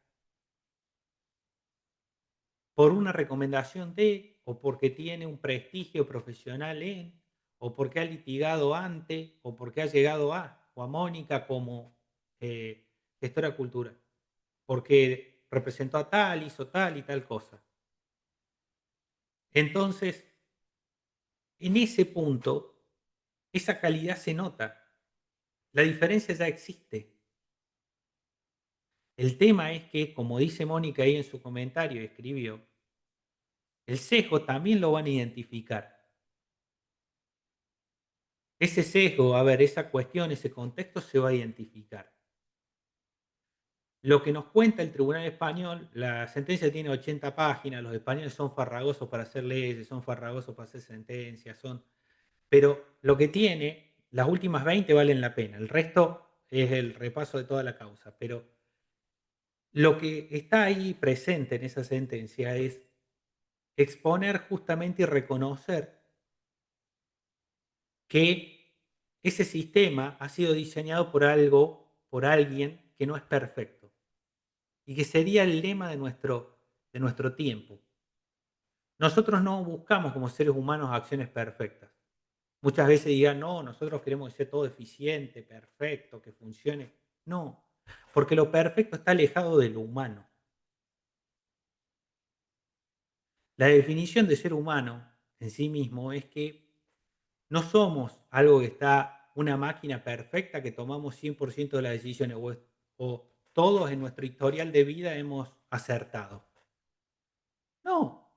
¿Por una recomendación de, o porque tiene un prestigio profesional en, o porque ha litigado antes, o porque ha llegado a, o a Mónica como gestora cultural? Porque representó a tal, hizo tal y tal cosa. Entonces, en ese punto, esa calidad se nota. La diferencia ya existe. El tema es que, como dice Mónica ahí en su comentario, escribió, el sesgo también lo van a identificar. Ese sesgo, a ver, esa cuestión, ese contexto se va a identificar. Lo que nos cuenta el Tribunal Español, la sentencia tiene 80 páginas, los españoles son farragosos para hacer leyes, son farragosos para hacer sentencias, pero lo que tiene, las últimas 20 valen la pena, el resto es el repaso de toda la causa, pero lo que está ahí presente en esa sentencia es exponer justamente y reconocer que ese sistema ha sido diseñado por alguien que no es perfecto y que sería el lema de nuestro tiempo. Nosotros no buscamos como seres humanos acciones perfectas. Muchas veces digan, no, nosotros queremos que sea todo eficiente, perfecto, que funcione. No, porque lo perfecto está alejado de lo humano. La definición de ser humano en sí mismo es que no somos algo que está, una máquina perfecta que tomamos 100% de las decisiones o todos en nuestro historial de vida hemos acertado. No.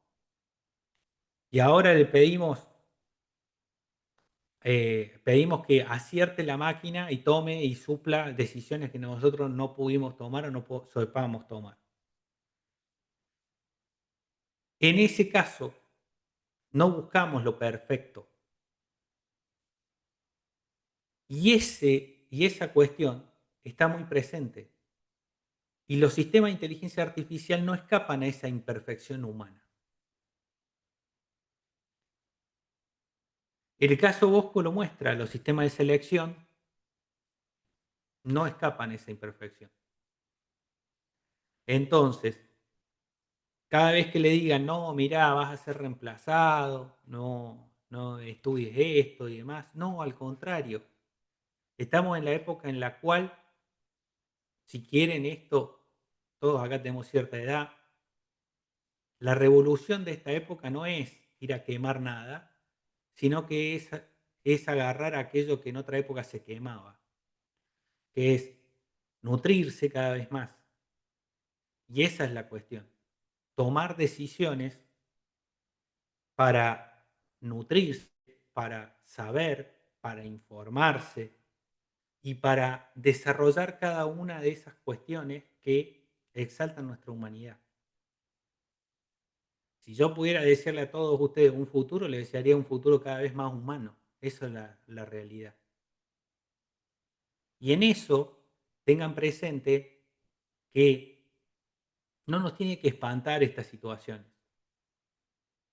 Y ahora le pedimos que acierte la máquina y tome y supla decisiones que nosotros no pudimos tomar o no sepamos tomar. En ese caso, no buscamos lo perfecto. Y esa cuestión está muy presente. Y los sistemas de inteligencia artificial no escapan a esa imperfección humana. El caso Bosco lo muestra, los sistemas de selección no escapan a esa imperfección. Entonces, cada vez que le digan, no, mirá, vas a ser reemplazado, no estudies esto y demás, no, al contrario. Estamos en la época en la cual, si quieren esto, todos acá tenemos cierta edad, la revolución de esta época no es ir a quemar nada, sino que es agarrar aquello que en otra época se quemaba, que es nutrirse cada vez más. Y esa es la cuestión. tomar decisiones para nutrirse, para saber, para informarse y para desarrollar cada una de esas cuestiones que exaltan nuestra humanidad. Si yo pudiera desearle a todos ustedes un futuro, les desearía un futuro cada vez más humano. Eso es la realidad. Y en eso tengan presente que no nos tiene que espantar estas situaciones.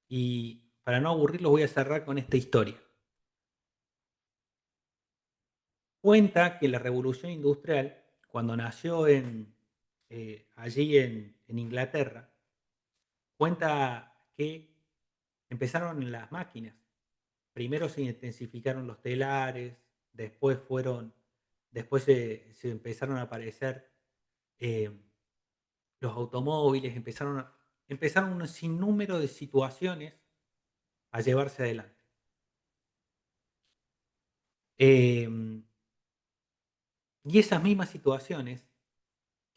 Y para no aburrirlos voy a cerrar con esta historia. Cuenta que la revolución industrial, cuando nació allí en Inglaterra, cuenta que empezaron las máquinas. Primero se intensificaron los telares, después se empezaron a aparecer eh, los automóviles, empezaron un sinnúmero de situaciones a llevarse adelante. Y esas mismas situaciones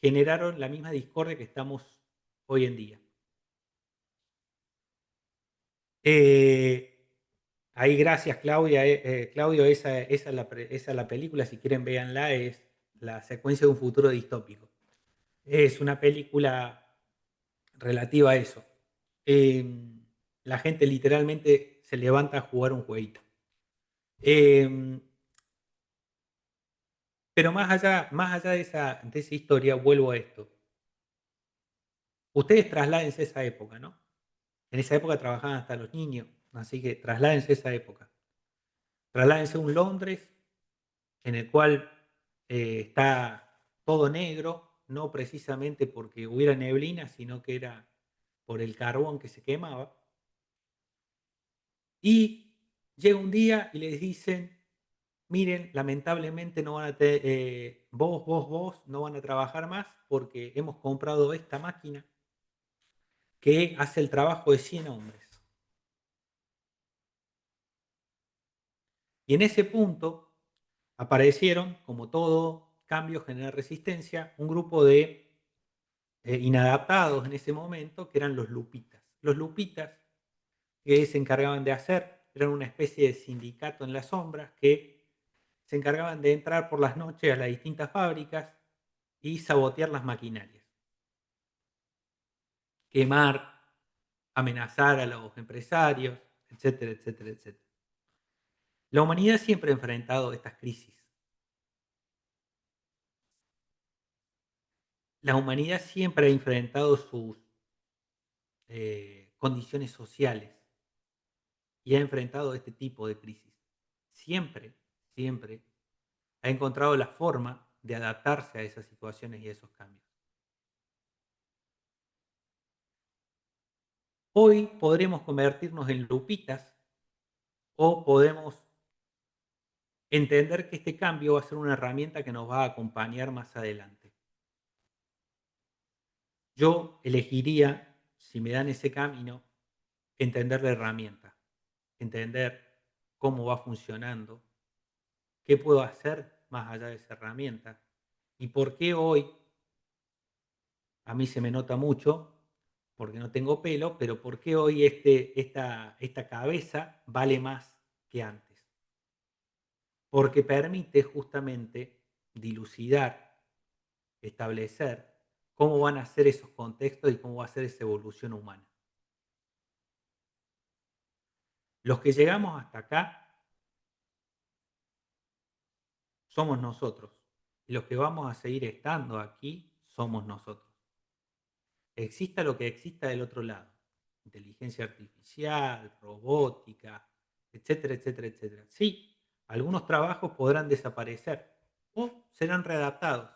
generaron la misma discordia que estamos hoy en día. Ahí gracias Claudia, Claudio, esa es la película, si quieren véanla, es la secuencia de un futuro distópico. Es una película relativa a eso. La gente literalmente se levanta a jugar un jueguito. Pero más allá de esa historia, vuelvo a esto. Ustedes trasládense a esa época, ¿no? En esa época trabajaban hasta los niños, así que trasládense a esa época. Trasládense a un Londres en el cual está todo negro, no precisamente porque hubiera neblina, sino que era por el carbón que se quemaba. Y llega un día y les dicen, miren, lamentablemente no van a vos no van a trabajar más porque hemos comprado esta máquina que hace el trabajo de 100 hombres. Y en ese punto aparecieron, como todo cambio genera resistencia, un grupo de inadaptados en ese momento que eran los lupitas. Los lupitas que se encargaban de eran una especie de sindicato en las sombras que se encargaban de entrar por las noches a las distintas fábricas y sabotear las maquinarias. Quemar, amenazar a los empresarios, etcétera, etcétera, etcétera. La humanidad siempre ha enfrentado estas crisis. La humanidad siempre ha enfrentado sus condiciones sociales y ha enfrentado este tipo de crisis. Siempre, siempre ha encontrado la forma de adaptarse a esas situaciones y a esos cambios. Hoy podremos convertirnos en lupitas o podemos entender que este cambio va a ser una herramienta que nos va a acompañar más adelante. Yo elegiría, si me dan ese camino, entender la herramienta, entender cómo va funcionando, qué puedo hacer más allá de esa herramienta y por qué hoy a mí se me nota mucho, porque no tengo pelo, pero por qué hoy esta cabeza vale más que antes. Porque permite justamente dilucidar, establecer cómo van a ser esos contextos y cómo va a ser esa evolución humana. Los que llegamos hasta acá somos nosotros y los que vamos a seguir estando aquí somos nosotros. Exista lo que exista del otro lado, inteligencia artificial, robótica, etcétera, etcétera, etcétera. Sí, algunos trabajos podrán desaparecer o serán readaptados.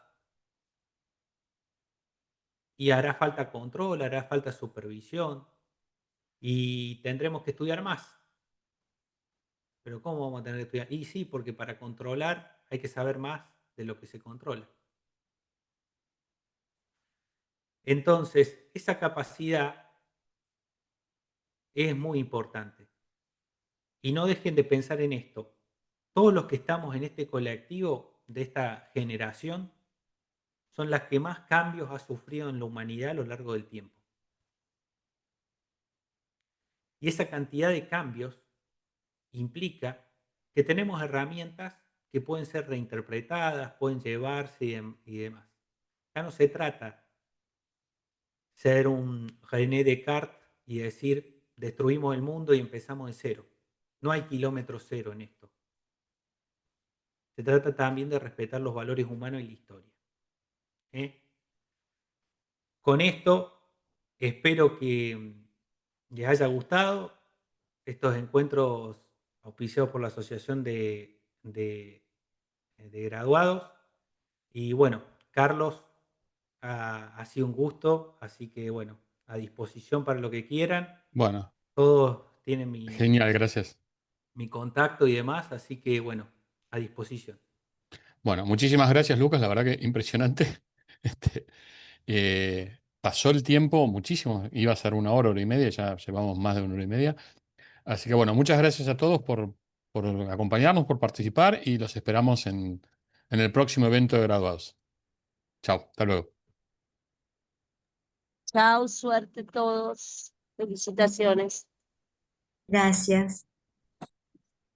Y hará falta control, hará falta supervisión y tendremos que estudiar más. Pero ¿cómo vamos a tener que estudiar? Y sí, porque para controlar hay que saber más de lo que se controla. Entonces, esa capacidad es muy importante. Y no dejen de pensar en esto. Todos los que estamos en este colectivo de esta generación son las que más cambios ha sufrido en la humanidad a lo largo del tiempo. Y esa cantidad de cambios implica que tenemos herramientas que pueden ser reinterpretadas, pueden llevarse y demás. Ya no se trata ser un René Descartes y decir destruimos el mundo y empezamos de cero. No hay kilómetro cero en esto. Se trata también de respetar los valores humanos y la historia. Con esto espero que les haya gustado estos encuentros auspiciados por la Asociación de Graduados. Y bueno, Carlos, ha sido un gusto, así que bueno, a disposición para lo que quieran. Bueno, Todos tienen genial, gracias. mi contacto y demás, así que bueno, a disposición. Bueno, muchísimas gracias, Lucas. La verdad que impresionante. Este, pasó el tiempo muchísimo. Iba a ser 1 hora, 1 hora y media. Ya llevamos más de 1 hora y media. Así que bueno, muchas gracias a todos por acompañarnos, por participar y los esperamos en el próximo evento de graduados. Chao, hasta luego. Chao, suerte a todos. Felicitaciones. Gracias.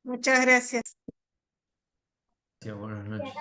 Muchas gracias. Buenas noches.